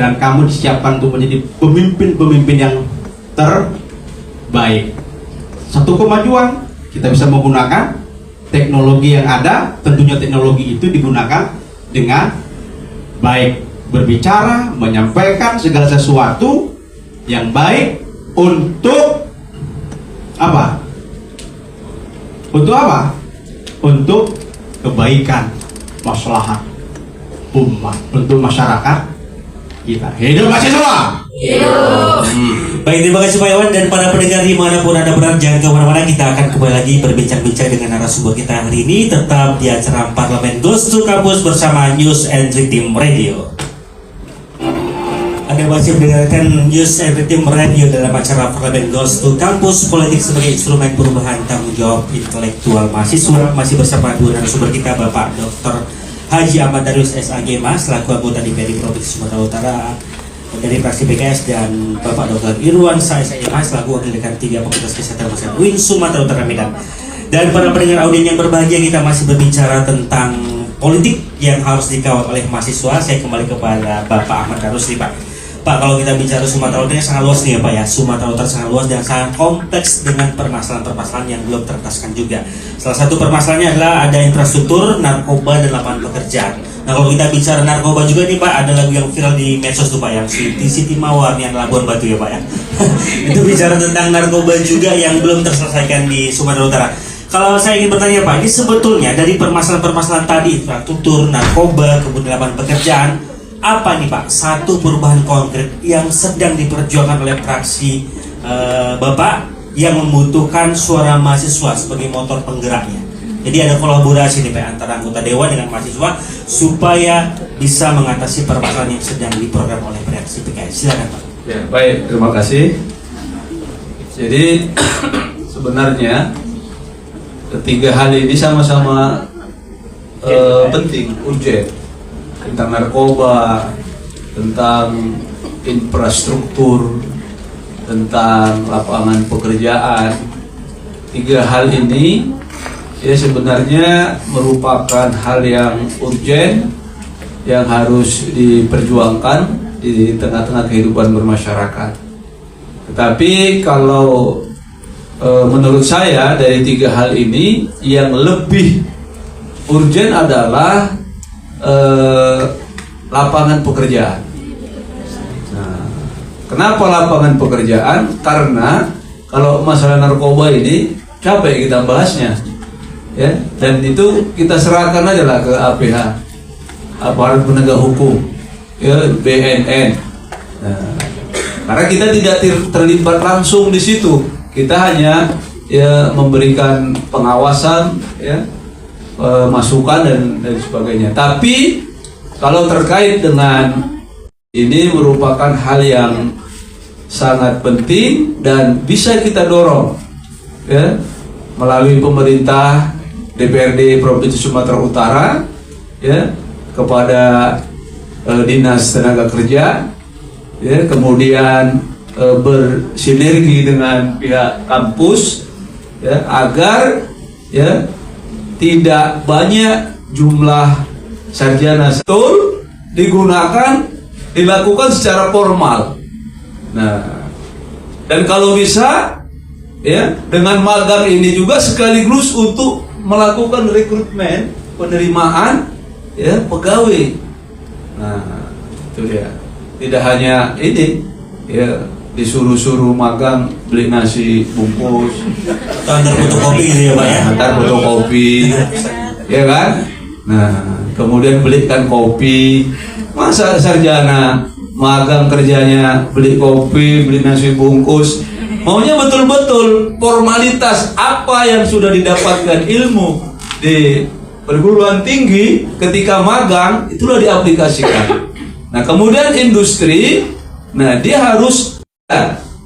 dan kamu disiapkan untuk menjadi pemimpin-pemimpin yang terbaik. Satu kemajuan, kita bisa menggunakan teknologi yang ada. Tentunya teknologi itu digunakan dengan baik, berbicara, menyampaikan segala sesuatu yang baik untuk apa? Untuk apa? Untuk kebaikan, maslahat umat, untuk masyarakat kita. Hidup mahasiswa! Hidup! Baik, terima kasih Pak Iwan dan para pendengar dimanapun Anda berada, jangan kemana-mana. Kita akan kembali lagi berbincang-bincang dengan narasumber kita hari ini, tetap di acara Parlemen Goes to Campus bersama News and Dream Radio. Anda masih mendengarkan News and Dream Radio dalam acara Parlemen Goes to Campus, politik sebagai instrumen perubahan tanggung jawab intelektual mahasiswa. Masih bersama dua narasumber kita, Bapak Dr. Haji Ahmad Darius SAG selaku anggota DPRD Provinsi Sumatera Utara dari fraksi PKS, dan Bapak Dr. Irwan SAG selaku wakil dekan 3 Fakultas Kesehatan Masyarakat UIN Sumatera Utara Medan. Dan para pendengar audien yang berbahagia, kita masih berbicara tentang politik yang harus dikawal oleh mahasiswa. Saya kembali kepada Bapak Ahmad Darius nih, Pak. Pak, kalau kita bicara Sumatera Utara sangat luas nih ya Pak ya. Sumatera Utara sangat luas dan sangat kompleks dengan permasalahan-permasalahan yang belum tertaskan juga. Salah satu permasalahannya adalah ada infrastruktur, narkoba, dan lapangan pekerjaan. Nah, kalau kita bicara narkoba juga nih Pak, ada lagu yang viral di medsos tuh Pak, yang Siti Mawar yang Labuan Batu ya Pak ya. Itu bicara tentang narkoba juga yang belum terselesaikan di Sumatera Utara. Kalau saya ingin bertanya Pak, ini sebetulnya dari permasalahan-permasalahan tadi, infrastruktur, narkoba, kemudian lapangan pekerjaan, apa nih Pak satu perubahan konkret yang sedang diperjuangkan oleh fraksi Bapak yang membutuhkan suara mahasiswa sebagai motor penggeraknya? Jadi ada kolaborasi nih Pak antara anggota dewan dengan mahasiswa supaya bisa mengatasi permasalahan yang sedang diprogram oleh fraksi PKS. Silakan Pak. Ya, baik, terima kasih. Jadi sebenarnya ketiga hal ini sama-sama penting, urgent. Tentang narkoba, tentang infrastruktur, tentang lapangan pekerjaan. 3 hal ini ya sebenarnya merupakan hal yang urgent yang harus diperjuangkan di tengah-tengah kehidupan bermasyarakat. Tetapi kalau menurut saya dari 3 hal ini yang lebih urgent adalah lapangan pekerjaan. Nah, kenapa lapangan pekerjaan? Karena kalau masalah narkoba ini capek kita bahasnya, ya, dan itu kita serahkan aja lah ke APH, aparat penegak hukum, ya, BNN. Nah, karena kita tidak terlibat langsung di situ, kita hanya ya memberikan pengawasan, ya, masukan dan sebagainya. Tapi kalau terkait dengan ini merupakan hal yang sangat penting dan bisa kita dorong, ya, melalui pemerintah DPRD Provinsi Sumatera Utara, ya, kepada Dinas Tenaga Kerja, ya, kemudian bersinergi dengan pihak kampus, ya, agar ya tidak banyak jumlah sarjana betul digunakan, dilakukan secara formal. Nah, dan kalau bisa ya dengan magang ini juga sekaligus untuk melakukan rekrutmen, penerimaan ya pegawai. Nah, itu dia. Tidak hanya ini ya disuruh-suruh magang beli nasi bungkus, Antar fotokopi gitu ya Pak ya. antar fotokopi, ya kan? Nah, kemudian belikan kopi. Masa sarjana magang kerjanya beli kopi, beli nasi bungkus? Maunya betul-betul formalitas apa yang sudah didapatkan ilmu di perguruan tinggi ketika magang itulah diaplikasikan. Nah, kemudian industri, nah dia harus.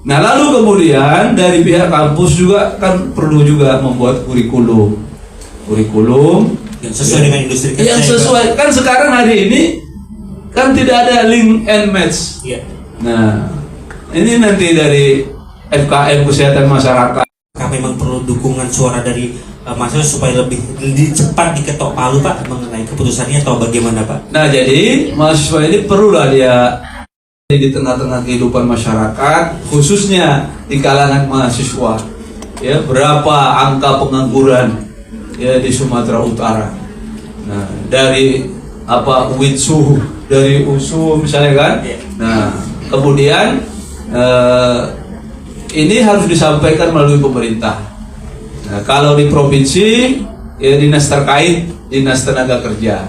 Nah, lalu kemudian dari pihak kampus juga kan perlu juga membuat kurikulum Yang sesuai dengan industri kerja. yang sesuai. Kan sekarang hari ini kan tidak ada link and match. Iya. Nah, ini nanti dari FKM Kesehatan Masyarakat. Apakah memang perlu dukungan suara dari mahasiswa supaya lebih cepat diketok palu Pak mengenai keputusannya atau bagaimana Pak? Nah, jadi mahasiswa ini perlulah dia di tengah-tengah kehidupan masyarakat, khususnya di kalangan mahasiswa. Ya, berapa angka pengangguran ya di Sumatera Utara. Nah, dari apa WITSU, dari USU misalnya kan. Nah, kemudian ini harus disampaikan melalui pemerintah. Nah, kalau di provinsi ya dinas terkait, dinas tenaga kerja.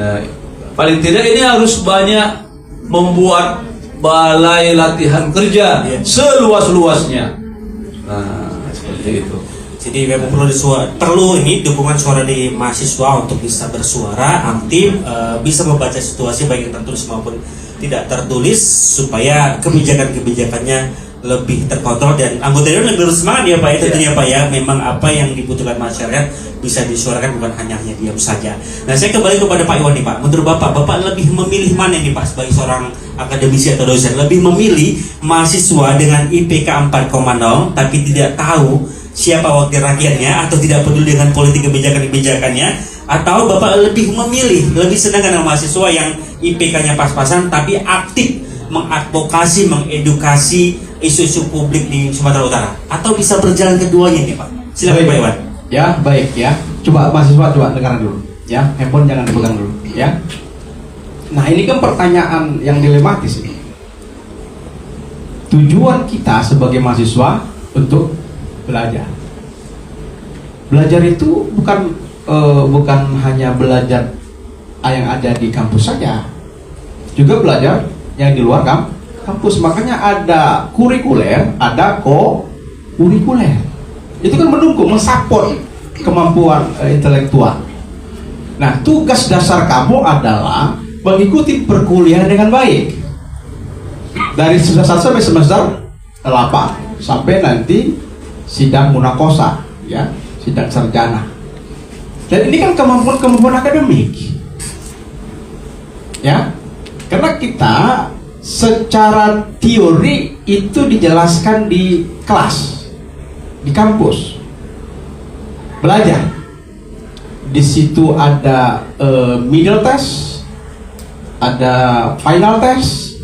Nah, paling tidak ini harus banyak membuat balai latihan kerja seluas-luasnya. Nah, seperti itu. Jadi memang perlu ini dukungan suara dari mahasiswa untuk bisa bersuara aktif, bisa membaca situasi baik yang tertulis maupun tidak tertulis supaya kebijakan-kebijakannya lebih terkontrol dan anggota dewan lebih bersemangat ya Pak ya tentunya Pak ya. Memang apa yang dibutuhkan masyarakat bisa disuarakan, bukan hanya diam saja. Nah, saya kembali kepada Pak Iwan nih Pak. Menurut Bapak lebih memilih mana nih Pak sebagai seorang akademisi atau dosen? Lebih memilih mahasiswa dengan IPK 4,0 tapi tidak tahu siapa wakil rakyatnya atau tidak peduli dengan politik kebijakannya, atau Bapak lebih memilih, lebih senang dengan mahasiswa yang IPK-nya pas-pasan tapi aktif mengadvokasi, mengedukasi isu-isu publik di Sumatera Utara, atau bisa berjalan keduanya nih Pak? Silakan Pak Iwan. Ya, baik ya. Coba mahasiswa coba dengar dulu. Ya, handphone jangan dipegang dulu. Ya. Nah, ini kan pertanyaan yang dilematis ini. Tujuan kita sebagai mahasiswa untuk belajar. Belajar itu bukan hanya belajar yang ada di kampus saja, juga belajar yang di luar kampus. Makanya ada kurikuler, ada ko-kurikuler. Itu kan mendukung, mensupport kemampuan intelektual. Nah, tugas dasar kamu adalah mengikuti perkuliahan dengan baik dari semester 1 sampai semester 8 sampai nanti sidang munakosa, ya, sidang sarjana. Dan ini kan kemampuan akademik, ya, karena kita secara teori itu dijelaskan di kelas, di kampus, belajar. Di situ ada middle test, ada final test,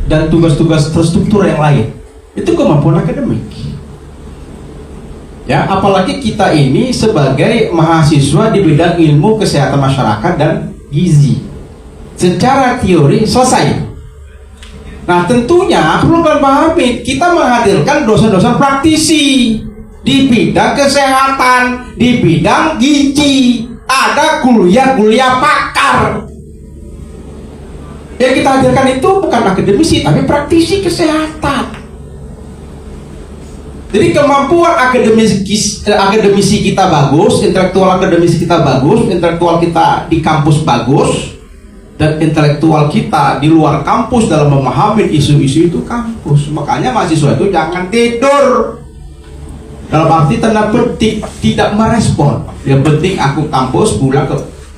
dan tugas-tugas terstruktur yang lain. Itu kemampuan akademik. Ya, apalagi kita ini sebagai mahasiswa di bidang ilmu kesehatan masyarakat dan gizi. Secara teori selesai. Nah, tentunya perlu kalian pahami, kita menghadirkan dosen-dosen praktisi di bidang kesehatan, di bidang gizi. Ada kuliah-kuliah pakar. Yang kita hadirkan itu bukan akademisi, tapi praktisi kesehatan. Jadi kemampuan akademisi kita bagus, intelektual akademisi kita bagus, intelektual kita di kampus bagus, dan intelektual kita di luar kampus dalam memahami isu-isu itu kampus. Makanya mahasiswa itu jangan tidur. Dalam arti tanda petik tidak merespon. Yang penting aku kampus, pulang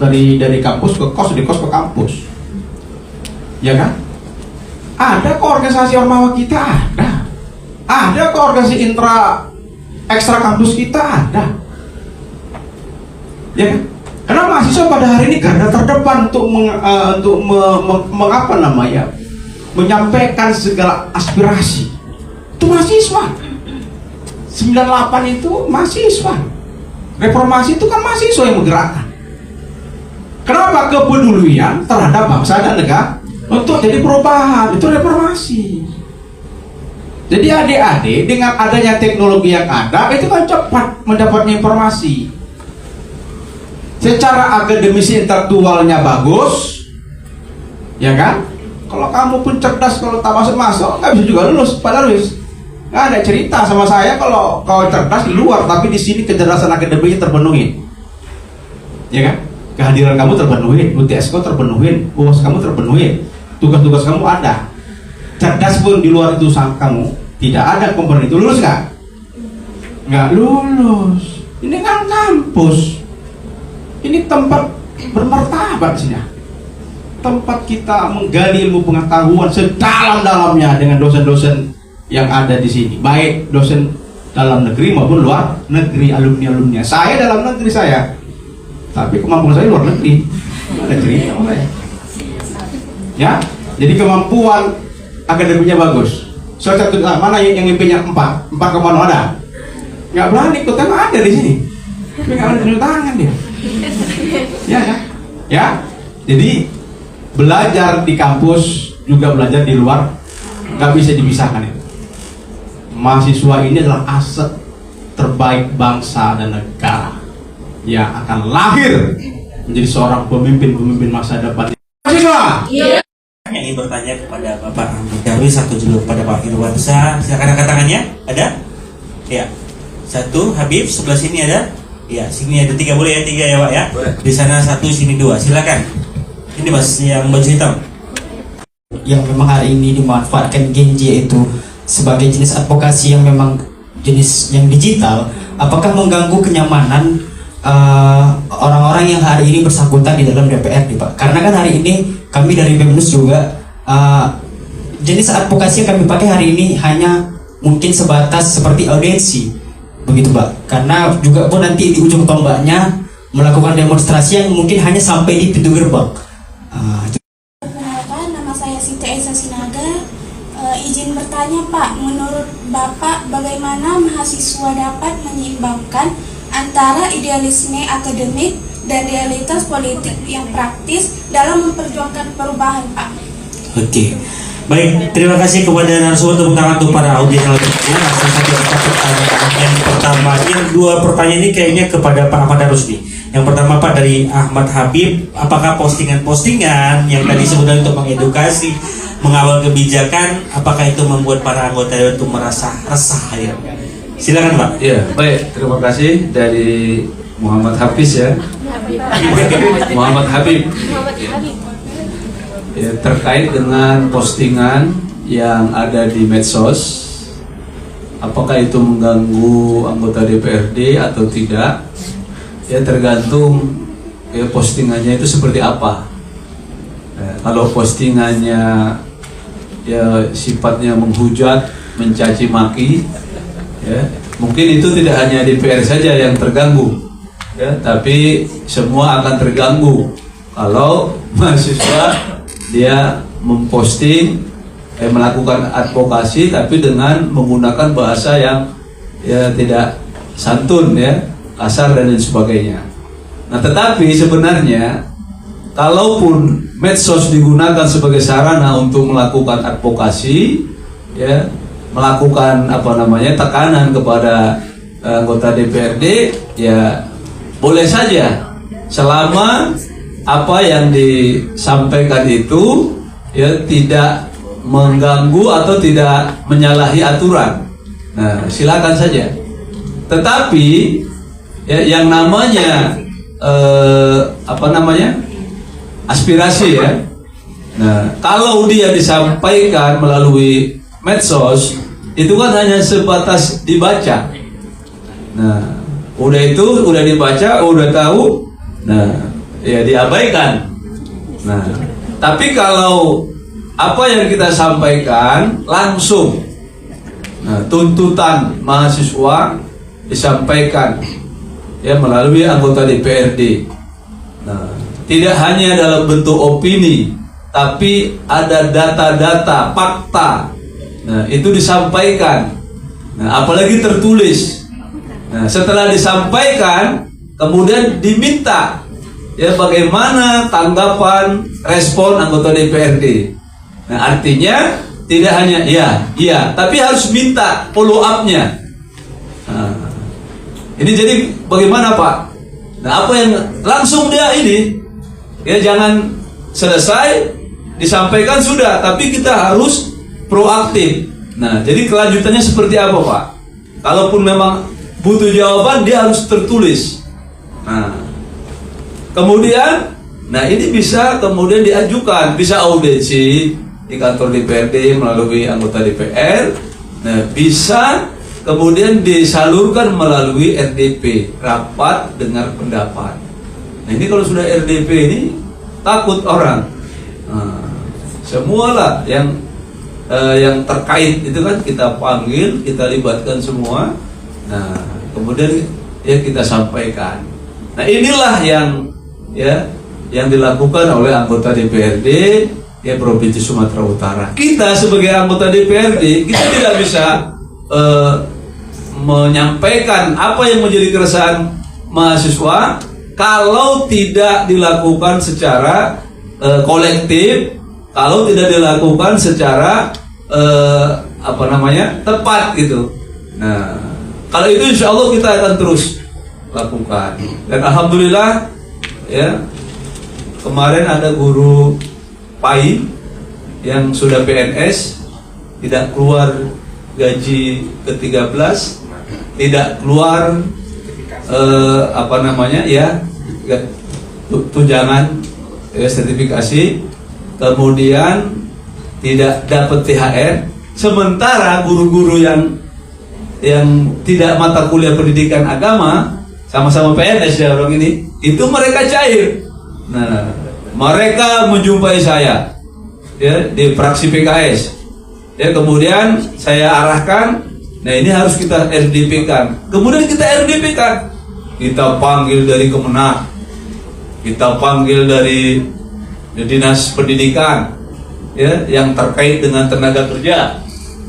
dari kampus ke kos, dari kos ke kampus. Ya kan? Ada kok organisasi ormawa kita, ada. Ada kok organisasi ekstra kampus kita, ada. Ya kan? Karena mahasiswa pada hari ini garda terdepan untuk menyampaikan segala aspirasi. Itu mahasiswa. 98 itu mahasiswa. Reformasi itu kan mahasiswa yang menggerakkan. Kenapa? Kepedulian terhadap bangsa dan negara untuk jadi perubahan. Itu reformasi. Jadi adik-adik, dengan adanya teknologi yang ada, itu kan cepat mendapatnya informasi. Secara akademisi intelektualnya bagus, ya kan? Kalau kamu pun cerdas, kalau tak masuk nggak bisa juga lulus. Padahal nggak ada cerita sama saya kalau kau cerdas di luar, tapi di sini kecerdasan akademiknya terpenuhi, ya kan? Kehadiran kamu terpenuhi, UTS kau terpenuhi, UAS kamu terpenuhi, tugas-tugas kamu ada. Cerdas pun di luar itu kamu tidak ada komponen itu, lulus nggak? Nggak lulus. Ini kan kampus, ini tempat bermartabat sini. Tempat kita menggali ilmu pengetahuan sedalam-dalamnya dengan dosen-dosen yang ada di sini, baik dosen dalam negeri maupun luar negeri, alumni-alumni. Saya dalam negeri saya, tapi kemampuan saya luar negeri. Ada cerita saya. Ya, jadi kemampuan akademiknya bagus. Soalnya mana yang IP-nya 4 kemana ada? Nggak berani ikut, kan ada di sini. Tapi nggak ada tunjuk tangan dia. Ya, kan? Ya. Jadi belajar di kampus juga belajar di luar, nggak bisa dipisahkan itu. Mahasiswa ini adalah aset terbaik bangsa dan negara yang akan lahir menjadi seorang pemimpin masa depan. Mahasiswa. Iya. Yang ingin bertanya kepada Bapak Ahmad Darwis atau juga kepada Pak Irwansyah, silakan angkat tangannya. Ada? Ya. Satu, Habib sebelah sini ada? Ya, sini ada 3, boleh ya 3 ya Pak ya? Boleh. Di sana 1, sini 2. Silakan. Ini Mas yang baju hitam. Yang memang hari ini dimanfaatkan Genji itu sebagai jenis advokasi yang memang jenis yang digital, apakah mengganggu kenyamanan orang-orang yang hari ini bersangkutan di dalam DPRD, Pak? Karena kan hari ini kami dari BEMNUS juga jenis advokasi yang kami pakai hari ini hanya mungkin sebatas seperti audiensi, begitu Pak. Karena juga pun nanti di ujung tombaknya melakukan demonstrasi yang mungkin hanya sampai di pintu gerbang. Perkenalkan, nama saya Siti Aisyah Sinaga. Izin bertanya Pak, menurut Bapak bagaimana mahasiswa dapat menyeimbangkan antara idealisme akademik dan realitas politik yang praktis dalam memperjuangkan perubahan Pak? Oke. Baik, terima kasih kepada narasumber, tepuk tangan untuk para audiens yang bertanya. Langsung saja kita pertanyaan yang pertama. Yang 2 pertanyaan ini kayaknya kepada Pak Ahmad Darwis nih. Yang pertama Pak dari Ahmad Habib, apakah postingan-postingan yang tadi sebutkan untuk mengedukasi, mengawal kebijakan, apakah itu membuat para anggota dewan itu merasa resah ya? Silakan Pak. Ya, baik, terima kasih dari Muhammad Hafiz ya. Muhammad Habib. Ya, terkait dengan postingan yang ada di medsos, apakah itu mengganggu anggota DPRD atau tidak? Ya tergantung ya, postingannya itu seperti apa. Kalau postingannya ya sifatnya menghujat, mencaci maki, ya mungkin itu tidak hanya DPR saja yang terganggu, ya tapi semua akan terganggu kalau mahasiswa dia memposting, melakukan advokasi tapi dengan menggunakan bahasa yang ya tidak santun, ya kasar dan lain sebagainya. Nah tetapi sebenarnya kalaupun medsos digunakan sebagai sarana untuk melakukan advokasi, ya melakukan tekanan kepada anggota DPRD, ya boleh saja selama apa yang disampaikan itu ya tidak mengganggu atau tidak menyalahi aturan. Nah silakan saja. Tetapi ya, yang namanya aspirasi, ya. Nah, kalau dia disampaikan melalui medsos, itu kan hanya sebatas dibaca. Nah, udah dibaca, udah tahu, nah, ya diabaikan. Nah, tapi kalau apa yang kita sampaikan langsung, nah, tuntutan mahasiswa disampaikan ya melalui anggota DPRD. Nah, tidak hanya dalam bentuk opini, tapi ada data-data, fakta. Nah, itu disampaikan. Nah, apalagi tertulis. Nah, setelah disampaikan, kemudian diminta ya bagaimana tanggapan, respon anggota DPRD. Nah, artinya tidak hanya iya, tapi harus minta follow up-nya. Nah, ini jadi bagaimana Pak? Nah, apa yang langsung dia ini, ya jangan selesai disampaikan sudah, tapi kita harus proaktif. Nah, jadi kelanjutannya seperti apa Pak? Kalaupun memang butuh jawaban, dia harus tertulis. Nah, kemudian, nah ini bisa kemudian diajukan, bisa audiensi di kantor DPRD melalui anggota DPR. Nah, bisa kemudian disalurkan melalui RDP, rapat dengar pendapat. Nah, ini kalau sudah RDP ini takut orang. Nah, semualah yang terkait itu kan kita panggil, kita libatkan semua. Nah, kemudian ya kita sampaikan. Nah, inilah yang dilakukan oleh anggota DPRD ya Provinsi Sumatera Utara. Kita sebagai anggota DPRD, kita tidak bisa menyampaikan apa yang menjadi keresahan mahasiswa kalau tidak dilakukan secara kolektif, kalau tidak dilakukan secara tepat gitu. Nah, kalau itu insya Allah kita akan terus lakukan. Dan alhamdulillah ya kemarin ada guru PAI yang sudah PNS, tidak keluar gaji ke-13, tidak keluar tunjangan sertifikasi, kemudian tidak dapat THR. Sementara guru-guru yang tidak mata kuliah pendidikan agama, sama-sama PNS ya orang ini, itu mereka cair. Nah, mereka menjumpai saya ya di fraksi PKS. Ya, kemudian saya arahkan, nah ini harus kita RDP-kan. Kemudian kita RDP-kan. Kita panggil dari Kemenak, kita panggil dari Dinas Pendidikan ya yang terkait dengan tenaga kerja.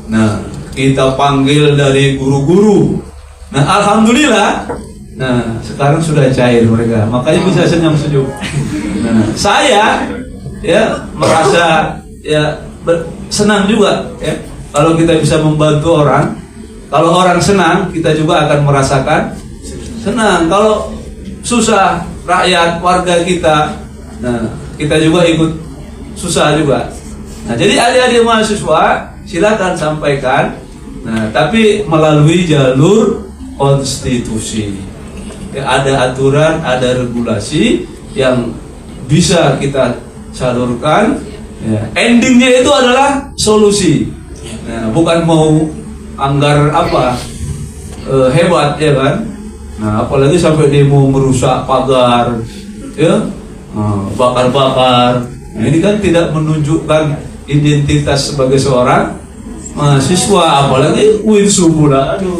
Nah, kita panggil dari guru-guru. Nah, alhamdulillah, nah sekarang sudah cair mereka, makanya bisa senyum-senyum. Nah, saya ya merasa ya senang juga ya kalau kita bisa membantu orang. Kalau orang senang, kita juga akan merasakan senang. Kalau susah rakyat warga kita, nah kita juga ikut susah juga. Nah, jadi adik-adik mahasiswa silakan sampaikan. Nah, tapi melalui jalur konstitusi. Ya, ada aturan, ada regulasi yang bisa kita salurkan. Ya, endingnya itu adalah solusi. Nah, bukan mau anggar hebat ya kan. Nah, apalagi sampai demo merusak pagar, ya bakar-bakar. Nah, ini kan tidak menunjukkan identitas sebagai seorang mahasiswa, apalagi Winsu pula. Aduh,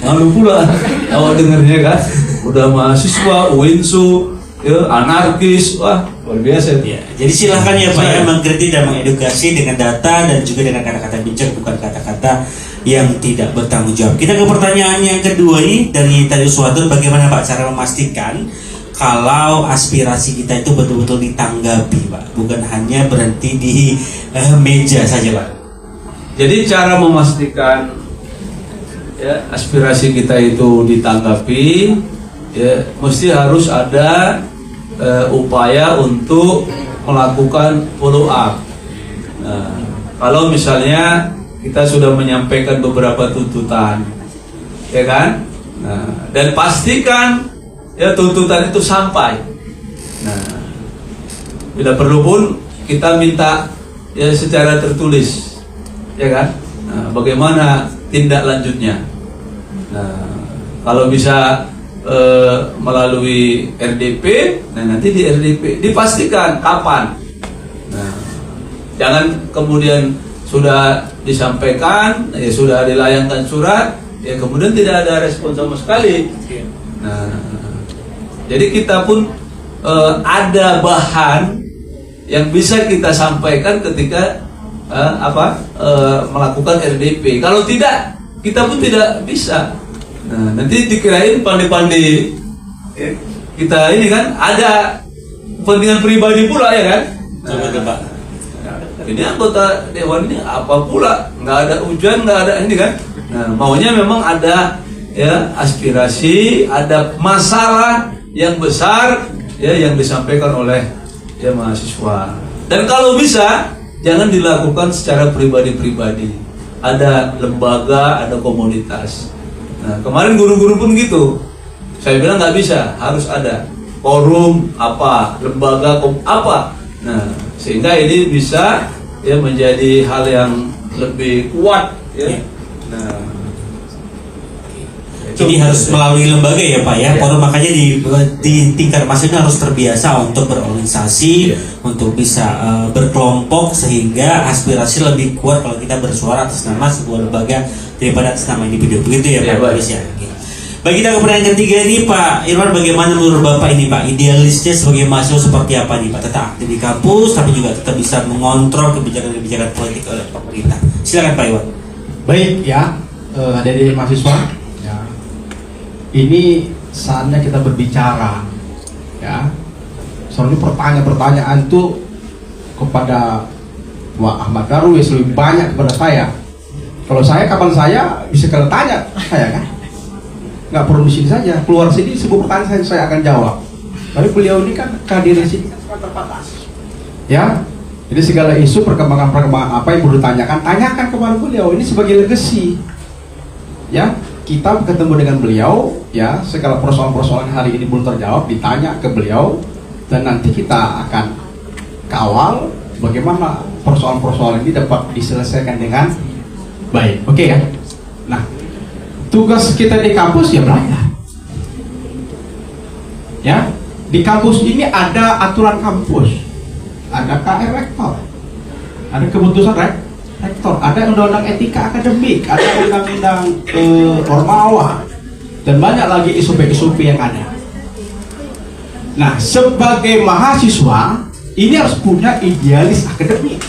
malu pula awak dengarnya kan. Udah mahasiswa, Winsu, ya, anarkis, wah luar biasa. Ya, jadi silahkan ya Pak ya mengkritik dan mengedukasi dengan data dan juga dengan kata-kata bijak, bukan kata-kata yang tidak bertanggung jawab. Kita ke pertanyaan yang kedua nih dari Tadi Suwadon, bagaimana Pak cara memastikan kalau aspirasi kita itu betul-betul ditanggapi Pak, bukan hanya berhenti di meja saja Pak. Jadi cara memastikan ya aspirasi kita itu ditanggapi, ya mesti harus ada upaya untuk melakukan follow up. Nah, kalau misalnya kita sudah menyampaikan beberapa tuntutan, ya kan? Nah, dan pastikan ya tuntutan itu sampai. Nah, bila perlu pun kita minta ya secara tertulis, ya kan? Nah, bagaimana tindak lanjutnya? Nah, kalau bisa melalui RDP, nah nanti di RDP dipastikan kapan. Nah, jangan kemudian sudah disampaikan, ya sudah dilayangkan surat, ya kemudian tidak ada respon sama sekali. Nah, jadi kita pun ada bahan yang bisa kita sampaikan ketika melakukan RDP. Kalau tidak, kita pun tidak bisa. Nah, nanti dikirain pandai-pandai kita ini kan ada kepentingan pribadi pula ya kan. Coba Pak. Ini anggota dewan ini apa pula? Nggak ada ujian, nggak ada ini kan. Nah, maunya memang ada ya aspirasi, ada masalah yang besar ya yang disampaikan oleh ya mahasiswa. Dan kalau bisa jangan dilakukan secara pribadi-pribadi. Ada lembaga, ada komunitas. Nah, kemarin guru-guru pun gitu. Saya bilang nggak bisa, harus ada forum apa, lembaga apa. Nah, sehingga ini bisa ya menjadi hal yang lebih kuat ya. Nah, jadi harus melalui lembaga ya Pak ya. Forum makanya di tingkat masing-masing harus terbiasa untuk berorganisasi, untuk bisa berkelompok sehingga aspirasi lebih kuat kalau kita bersuara atas nama sebuah lembaga daripada atas nama individu. Begitu ya Pak ya. Bagi kita ke pertanyaan ketiga ini Pak Irwan, bagaimana menurut Bapak ini Pak idealisnya sebagai mahasiswa seperti apa nih Pak? Tetap aktif di kampus tapi juga tetap bisa mengontrol kebijakan-kebijakan politik oleh pemerintah. Silakan Pak Irwan. Baik ya, dari mahasiswa ya. Ini saatnya kita berbicara ya. Soalnya pertanyaan tuh kepada Pak Ahmad Darwis lebih banyak kepada saya. Kalau saya kapan saya bisa kalau tanya saya kan, nggak perlu di sini saja, keluar sini sebuah pertanyaan saya akan jawab. Tapi beliau ini kan kehadiran sini kan sangat terbatas. Ya, jadi segala isu perkembangan apa yang perlu ditanyakan, tanyakan kepada beliau. Ini sebagai legacy. Ya, kita ketemu dengan beliau, ya segala persoalan-persoalan hari ini belum terjawab, ditanya ke beliau, dan nanti kita akan kawal bagaimana persoalan-persoalan ini dapat diselesaikan dengan baik. Oke ya. Nah, tugas kita di kampus ya belajar. Ya, di kampus ini ada aturan kampus, ada KR rektor, ada keputusan rektor, ada undang-undang etika akademik, ada undang-undang ormawa, dan banyak lagi SOP-SOP yang ada. Nah, sebagai mahasiswa ini harus punya idealis akademik.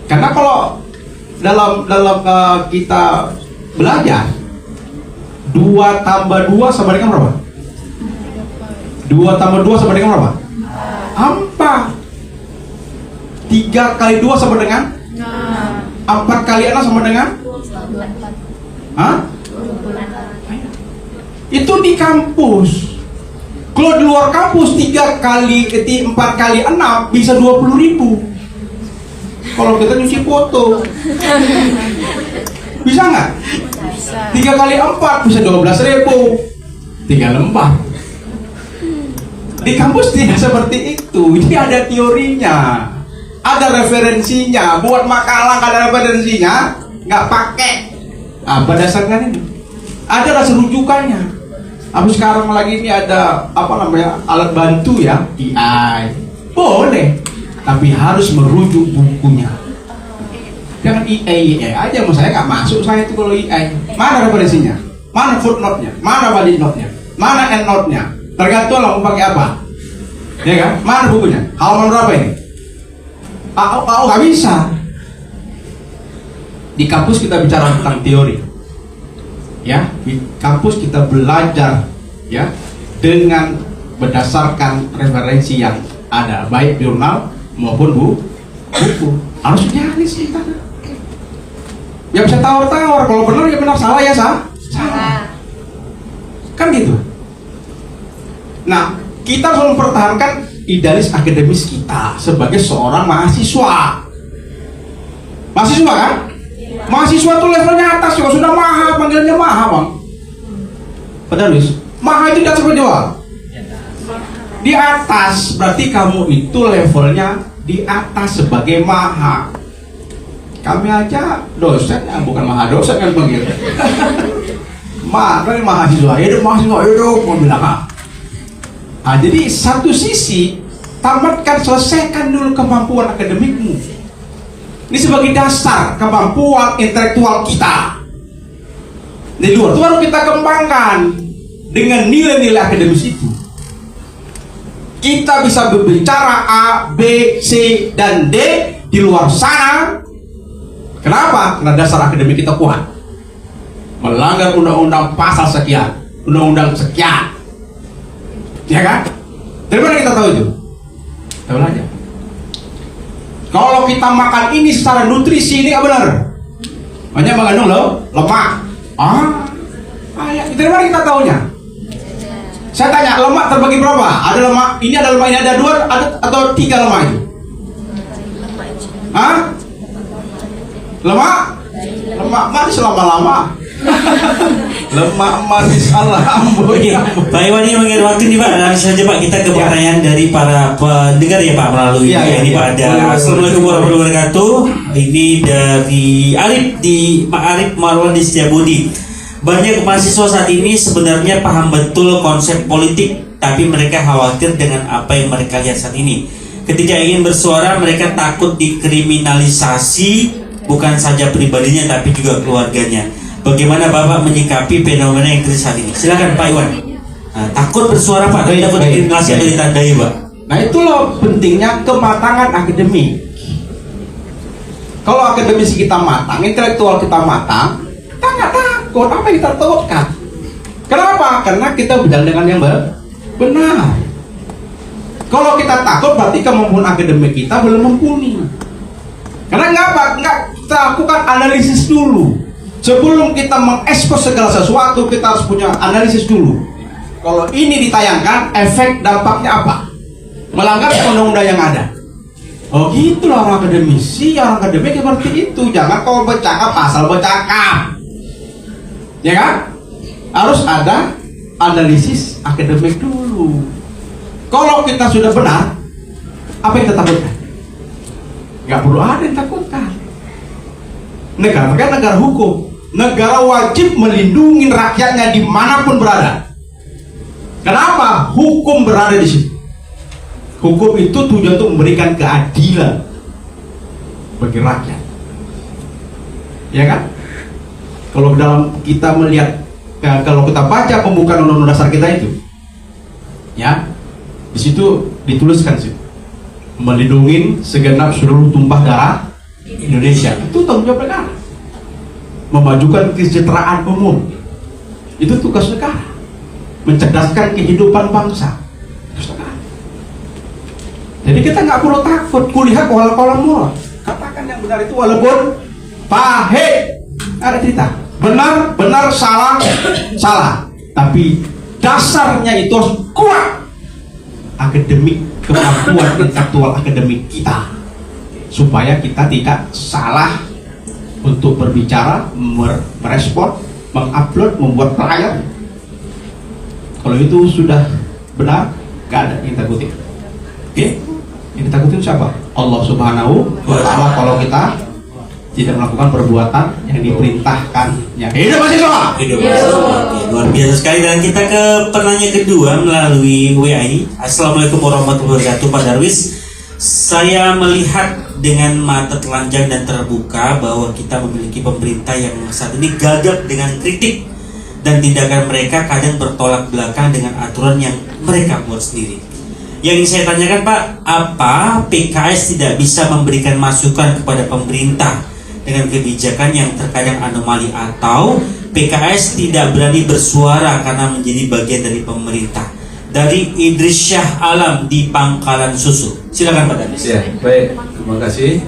Karena kalau dalam kita belajar 2 tambah 2 sama dengan berapa? 2 tambah 2 sama dengan berapa? 4. 3 kali 2 sama dengan? 4 kali 6 sama dengan? Hah? Itu di kampus. Kalau di luar kampus 4 kali 6 bisa 20.000. Kalau kita nyuci foto bisa nggak? 3 kali 4 bisa 12.000, 3 lembar. Di kampus tidak seperti itu. Ini ada teorinya, ada referensinya. Buat makalah nggak ada referensinya, nggak pakai. Berdasarkan ini ada rasa rujukannya. Aku sekarang lagi ini ada apa namanya alat bantu ya, AI boleh. tapi harus merujuk bukunya. Jangan IE aja, saya nggak masuk saya itu kalau IE. Mana referensinya? Mana footnote-nya? Mana body note-nya? Mana end note-nya? Tergantung lah mau pakai apa. Ya kan? Mana bukunya? Halaman berapa ini? Nggak bisa. Di kampus kita bicara tentang teori, ya. Di kampus kita belajar, ya, dengan berdasarkan referensi yang ada, baik jurnal maupun buku. Harus dialis kita. Ya bisa tawar-tawar. Kalau benar ya benar, salah ya salah. Kan gitu. Nah, kita harus mempertahankan idealis akademis kita sebagai seorang mahasiswa. Mahasiswa kan? Mahasiswa tuh levelnya atas juga, sudah maha, panggilannya maha, Bang. Padahal maha itu tidak seperti Jawa. Di atas, berarti kamu itu levelnya di atas sebagai maha. Kami aja dosen, bukan maha dosen kan panggil. Mahasiswa hidup, mau bilang ah. Nah, jadi satu sisi tamatkan, selesaikan dulu kemampuan akademikmu. Ini sebagai dasar kemampuan intelektual kita. Di luar itu baru kita kembangkan dengan nilai-nilai akademis itu. Kita bisa berbicara A, B, C, dan D di luar sana. Kenapa? Karena dasar akademik kita kuat. Melanggar undang-undang pasal sekian, undang-undang sekian. Ya kan? Dari mana kita tahu itu? Tahu aja. Kalau kita makan ini secara nutrisi ini nggak benar. Banyak mengandung lemak. Dari mana kita tahunya? Saya tanya, lemak terbagi berapa? Ada lemak, ini ada lemak, ini ada 2 atau 3 lemak itu? Lemak manis lama-lama. Lemak manis alambut. Oke, Pak Iwan ini mengenai waktu nih Pak, langsung saja Pak kita ke pertanyaan dari para pendengar ya Pak melalui ini Pak ada. Assalamualaikum warahmatullahi wabarakatuh. Ini dari Arif Marwan di Setiabudi. Banyak mahasiswa saat ini sebenarnya paham betul konsep politik, tapi mereka khawatir dengan apa yang mereka lihat saat ini. Ketika ingin bersuara, mereka takut dikriminalisasi, bukan saja pribadinya tapi juga keluarganya. Bagaimana Bapak menyikapi fenomena yang terjadi saat ini? Silakan Pak Iwan. Takut bersuara Pak, tapi takut dikriminalisasi atau ditandai Pak. Nah itulah pentingnya kematangan akademik. Kalau akademisi kita matang, intelektual kita matang, kita nggak takut apa yang kita takutkan. Kenapa? Karena kita berjalan dengan yang benar. Kalau kita takut berarti kemampuan akademik kita belum mumpuni. Karena nggak kita lakukan analisis dulu. Sebelum kita mengekspos segala sesuatu, kita harus punya analisis dulu. Kalau ini ditayangkan, efek dampaknya apa? Melanggar undang-undang yang ada. Oh gitulah orang akademisi, orang akademik seperti itu. Jangan kau bercakap asal bercakap. Ya kan? Harus ada analisis akademik dulu. Kalau kita sudah benar, apa yang kita takutkan? Gak perlu ada yang takutkan. Negara kan negara hukum. Negara wajib melindungi rakyatnya dimanapun berada. Kenapa? Hukum berada di situ. Hukum itu tujuan untuk memberikan keadilan bagi rakyat. Ya kan? Kalau dalam kita melihat, kalau kita baca pembukaan undang-undang dasar kita itu, ya, di situ dituliskan sih, melindungi segenap seluruh tumpah darah Indonesia. Itu tanggung jawab negara. Memajukan kesejahteraan umum, itu tugas negara. Mencerdaskan kehidupan bangsa, tugas negara. Jadi kita nggak perlu takut. Kulihat kolam mula. Katakan yang benar itu walaupun pahit. Ada cerita. Benar, salah. Tapi dasarnya itu harus kuat. Akademik, kemampuan intelektual akademik kita, supaya kita tidak salah untuk berbicara, merespon, mengupload, membuat flyer. Kalau itu sudah benar, gak ada yang takutin. Oke? Yang ditakutin siapa? Allah Subhanahu wa Ta'ala. Kalau kita tidak melakukan perbuatan yang diperintahkannya. Hidup mahasiswa! Hidup mahasiswa. Oke, luar biasa sekali. Dan kita ke penanya kedua melalui WA. Assalamualaikum warahmatullahi wabarakatuh Pak Darwis. Saya melihat dengan mata telanjang dan terbuka bahwa kita memiliki pemerintah yang saat ini gagap dengan kritik, dan tindakan mereka kadang bertolak belakang dengan aturan yang mereka buat sendiri. Yang ingin saya tanyakan Pak, apa PKS tidak bisa memberikan masukan kepada pemerintah dengan kebijakan yang terkadang anomali, atau PKS tidak berani bersuara karena menjadi bagian dari pemerintah? Dari Idris Syah Alam di Pangkalan Susu. Silakan Pak Danis. Ya, baik, terima kasih.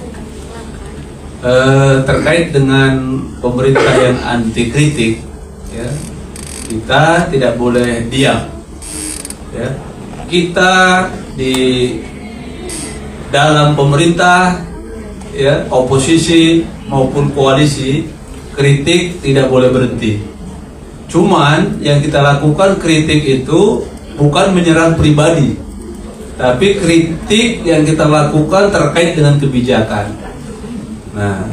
Terkait dengan pemerintah yang anti kritik, ya, kita tidak boleh diam. Ya, kita di dalam pemerintah, ya, oposisi maupun koalisi, kritik tidak boleh berhenti. Cuman yang kita lakukan kritik itu bukan menyerang pribadi, tapi kritik yang kita lakukan terkait dengan kebijakan. Nah,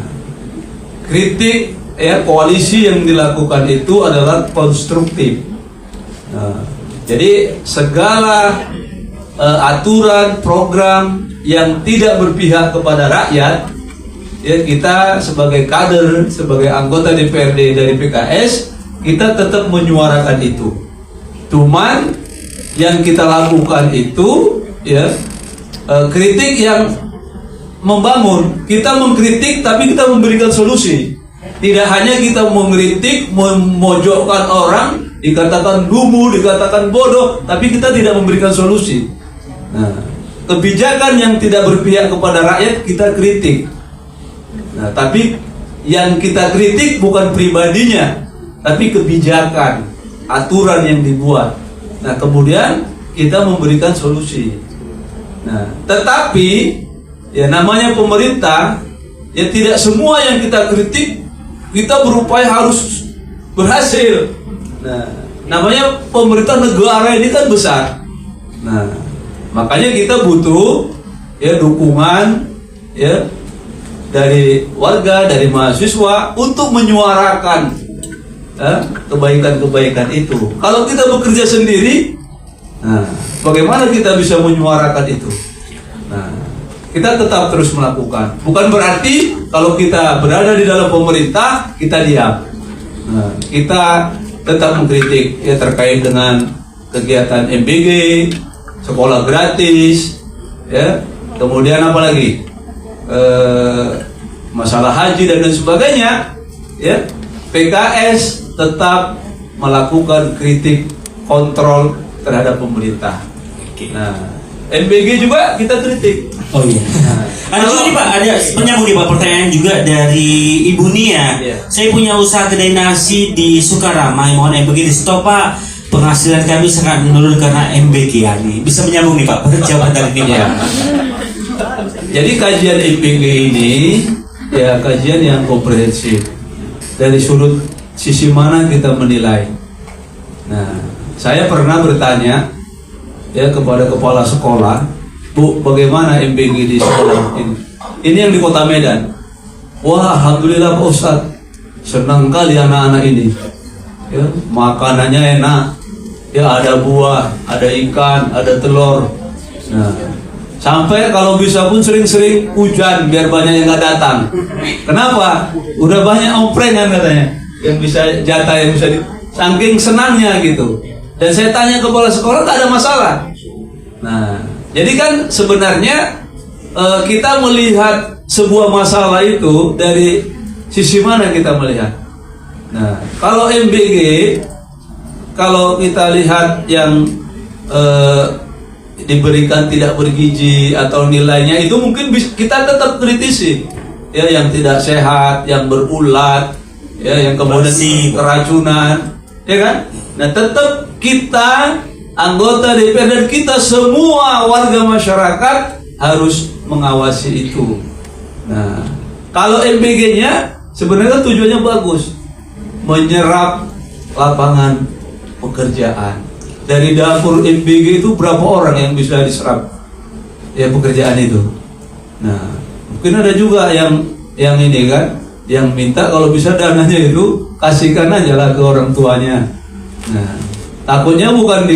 kritik, ya, koalisi yang dilakukan itu adalah konstruktif. Nah, jadi segala aturan, program yang tidak berpihak kepada rakyat, ya, kita sebagai kader, sebagai anggota DPRD dari PKS, kita tetap menyuarakan itu. Cuman yang kita lakukan itu, ya, kritik yang membangun. Kita mengkritik tapi kita memberikan solusi. Tidak hanya kita mengkritik, memojokkan orang, dikatakan lumu, dikatakan bodoh, tapi kita tidak memberikan solusi. Nah, kebijakan yang tidak berpihak kepada rakyat kita kritik. Nah, tapi yang kita kritik bukan pribadinya, tapi kebijakan, aturan yang dibuat. Nah, kemudian kita memberikan solusi. Nah, tetapi ya namanya pemerintah, ya tidak semua yang kita kritik kita berupaya harus berhasil. Nah, namanya pemerintah negara ini kan besar. Nah, makanya kita butuh, ya, dukungan, ya, dari warga, dari mahasiswa untuk menyuarakan kebaikan-kebaikan itu. Kalau kita bekerja sendiri, nah, bagaimana kita bisa menyuarakan itu? Nah, kita tetap terus melakukan. Bukan berarti kalau kita berada di dalam pemerintah kita diam. Nah, kita tetap mengkritik, ya, terkait dengan kegiatan MBG, sekolah gratis, ya, kemudian apa lagi, masalah haji dan lain sebagainya, ya. PKS tetap melakukan kritik, kontrol terhadap pemerintah. Nah, MBG juga kita kritik. Oh iya. Ada juga nih Pak, ada menyambung nih Pak, pertanyaan juga dari Ibu Nia. Iya. Saya punya usaha kedai nasi di Sukarama, mohon MBG di stop Pak. Penghasilan kami sangat menurun karena MBG ya nih. Bisa menyambung nih Pak, jawaban dari ini Pak. Ya. Jadi kajian MBG ini, ya, kajian yang komprehensif. Dari sudut sisi mana kita menilai. Nah, saya pernah bertanya, ya, kepada kepala sekolah, Bu, bagaimana MBG di sekolah ini? Ini yang di Kota Medan. Wah, alhamdulillah Pak Ustadz, senang kali anak-anak ini. Ya, makanannya enak. Ya, ada buah, ada ikan, ada telur. Nah, sampai kalau bisa pun sering-sering hujan biar banyak yang nggak datang. Kenapa? Udah banyak omprengan katanya yang bisa jatah, yang bisa saking senangnya gitu. Dan saya tanya kepala sekolah, tak ada masalah. Nah, jadi kan sebenarnya kita melihat sebuah masalah itu dari sisi mana kita melihat. Nah, kalau MBG, kalau kita lihat yang diberikan tidak bergizi atau nilainya itu mungkin kita tetap kritisi, ya, yang tidak sehat, yang berulat, ya, yang kemudian keracunan, ya kan? Nah, tetap kita anggota DPR dan kita semua warga masyarakat harus mengawasi itu. Nah, kalau MBG-nya sebenarnya tujuannya bagus, menyerap lapangan pekerjaan. Dari dapur MBG itu berapa orang yang bisa diserap, ya, pekerjaan itu. Nah, mungkin ada juga yang ini kan, yang minta kalau bisa dananya itu kasihkan aja lah ke orang tuanya. Nah, takutnya bukan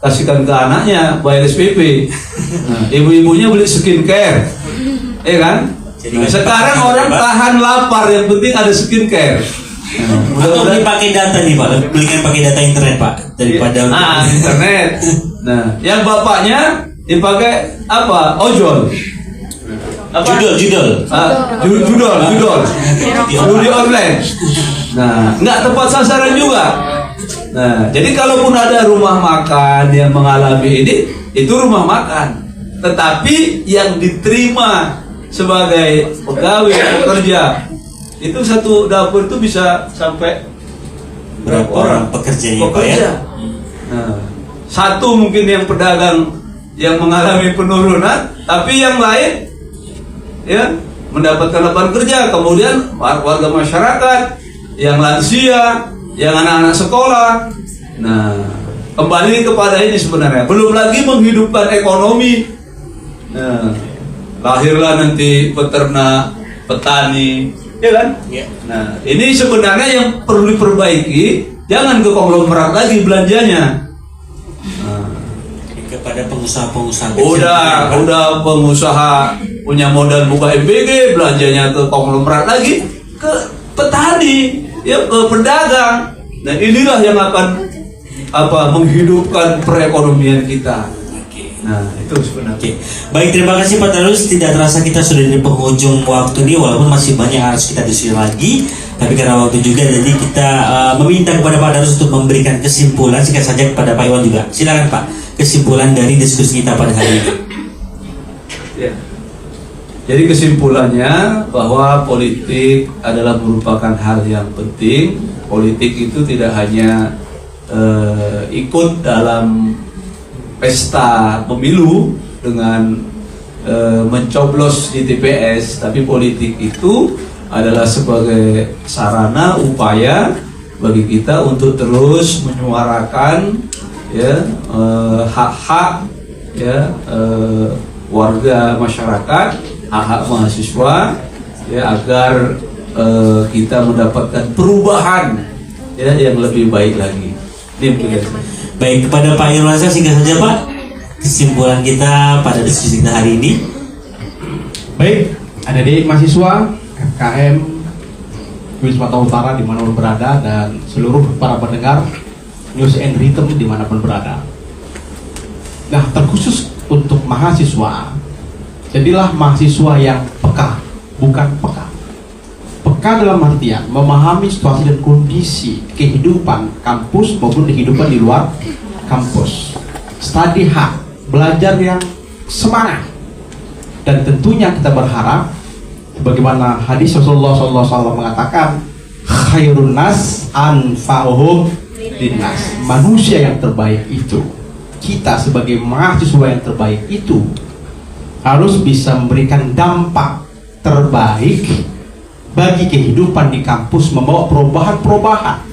kasihkan ke anaknya bayar SPP. Nah, ibu-ibunya beli skincare, ya kan? Nah, sekarang orang tahan lapar, yang penting ada skincare. Nah, Atau dipakai data nih Pak, belikan pakai data internet Pak daripada internet. Nah, yang bapaknya dipakai apa? Ojol. Apa? judul. Judi online. Nah, nggak tepat sasaran juga. Nah, jadi kalaupun ada rumah makan yang mengalami ini, itu rumah makan. Tetapi yang diterima sebagai pegawai pekerja, itu satu dapur itu bisa sampai Berapa orang pekerjanya Pak ya? Nah, satu mungkin yang pedagang yang mengalami penurunan, tapi yang lain ya mendapatkan lapangan kerja. Kemudian warga masyarakat yang lansia, yang anak-anak sekolah. Nah, kembali kepada ini sebenarnya belum lagi menghidupkan ekonomi. Nah, lahirlah nanti peternak, petani, ya kan? Ya. Nah, ini sebenarnya yang perlu diperbaiki. Jangan ke konglomerat lagi belanjanya. Nah, Kepada pengusaha-pengusaha kecil. udah pengusaha punya modal buka MBG, belanjanya ke konglomerat lagi, ke petani, ya ke pedagang. Nah, inilah yang akan menghidupkan perekonomian kita. Nah, itu sebenarnya. Oke. Baik, terima kasih Pak Darus. Tidak terasa kita sudah di penghujung waktu ini, walaupun masih banyak yang harus kita diskusi lagi. Tapi karena waktu juga, jadi kita meminta kepada Pak Darus untuk memberikan kesimpulan singkat saja kepada Pak Iwan juga. Silakan Pak, kesimpulan dari diskusi kita pada hari ini. Ya. Jadi kesimpulannya bahwa politik adalah merupakan hal yang penting. Politik itu tidak hanya ikut dalam pesta pemilu dengan mencoblos di TPS, tapi politik itu adalah sebagai sarana upaya bagi kita untuk terus menyuarakan ya hak-hak ya warga masyarakat, hak-hak mahasiswa ya agar kita mendapatkan perubahan ya yang lebih baik lagi. Baik, kepada Pak Irwansyah singkat saja Pak, kesimpulan kita pada diskusi kita hari ini. Baik, adik-adik mahasiswa FKM Sumatera Utara dimanapun berada, dan seluruh para pendengar News and Rhythm dimanapun berada. Nah, terkhusus untuk mahasiswa, jadilah mahasiswa yang peka, bukan peka. Peka dalam artian memahami situasi dan kondisi kehidupan kampus maupun kehidupan di luar kampus. Study hard, belajar yang semangat. Dan tentunya kita berharap, bagaimana hadis Rasulullah SAW mengatakan, khairun nas anfa'uhum linnas. Manusia yang terbaik itu, kita sebagai mahasiswa yang terbaik itu harus bisa memberikan dampak terbaik bagi kehidupan di kampus, membawa perubahan-perubahan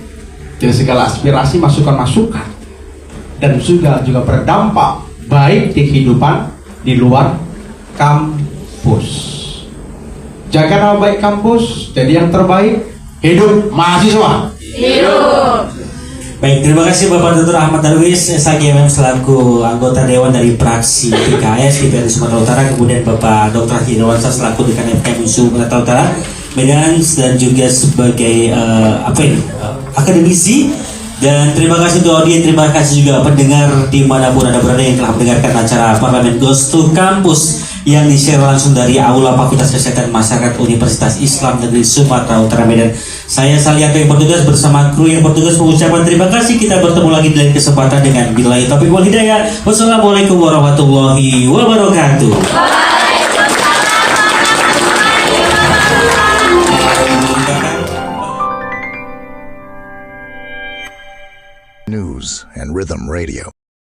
dari segala aspirasi, masukan-masukan, dan juga berdampak baik di kehidupan di luar kampus. Jaga nama baik kampus, jadi yang terbaik. Hidup mahasiswa. Hidup. Baik, terima kasih Bapak Dr. Ahmad Darwis SHGMM selaku anggota Dewan dari fraksi PKS DPRD Sumatera Utara, kemudian Bapak Dr. Irwansyah selaku Dekan FKM Sumatera Utara Medan, dan juga sebagai akademisi. Dan terima kasih untuk audiens, terima kasih juga pendengar dimanapun Anda berada yang telah mendengarkan acara Parlemen Goes to Campus yang di-share langsung dari Aula Fakultas Kesehatan Masyarakat Universitas Islam Negeri Sumatera Utara Medan. Saya Salianto yang bertugas bersama kru yang bertugas mengucapkan terima kasih. Kita bertemu lagi di lain kesempatan dengan billahi taufiq wal hidayah. Wassalamualaikum warahmatullahi wabarakatuh. News and Rhythm Radio.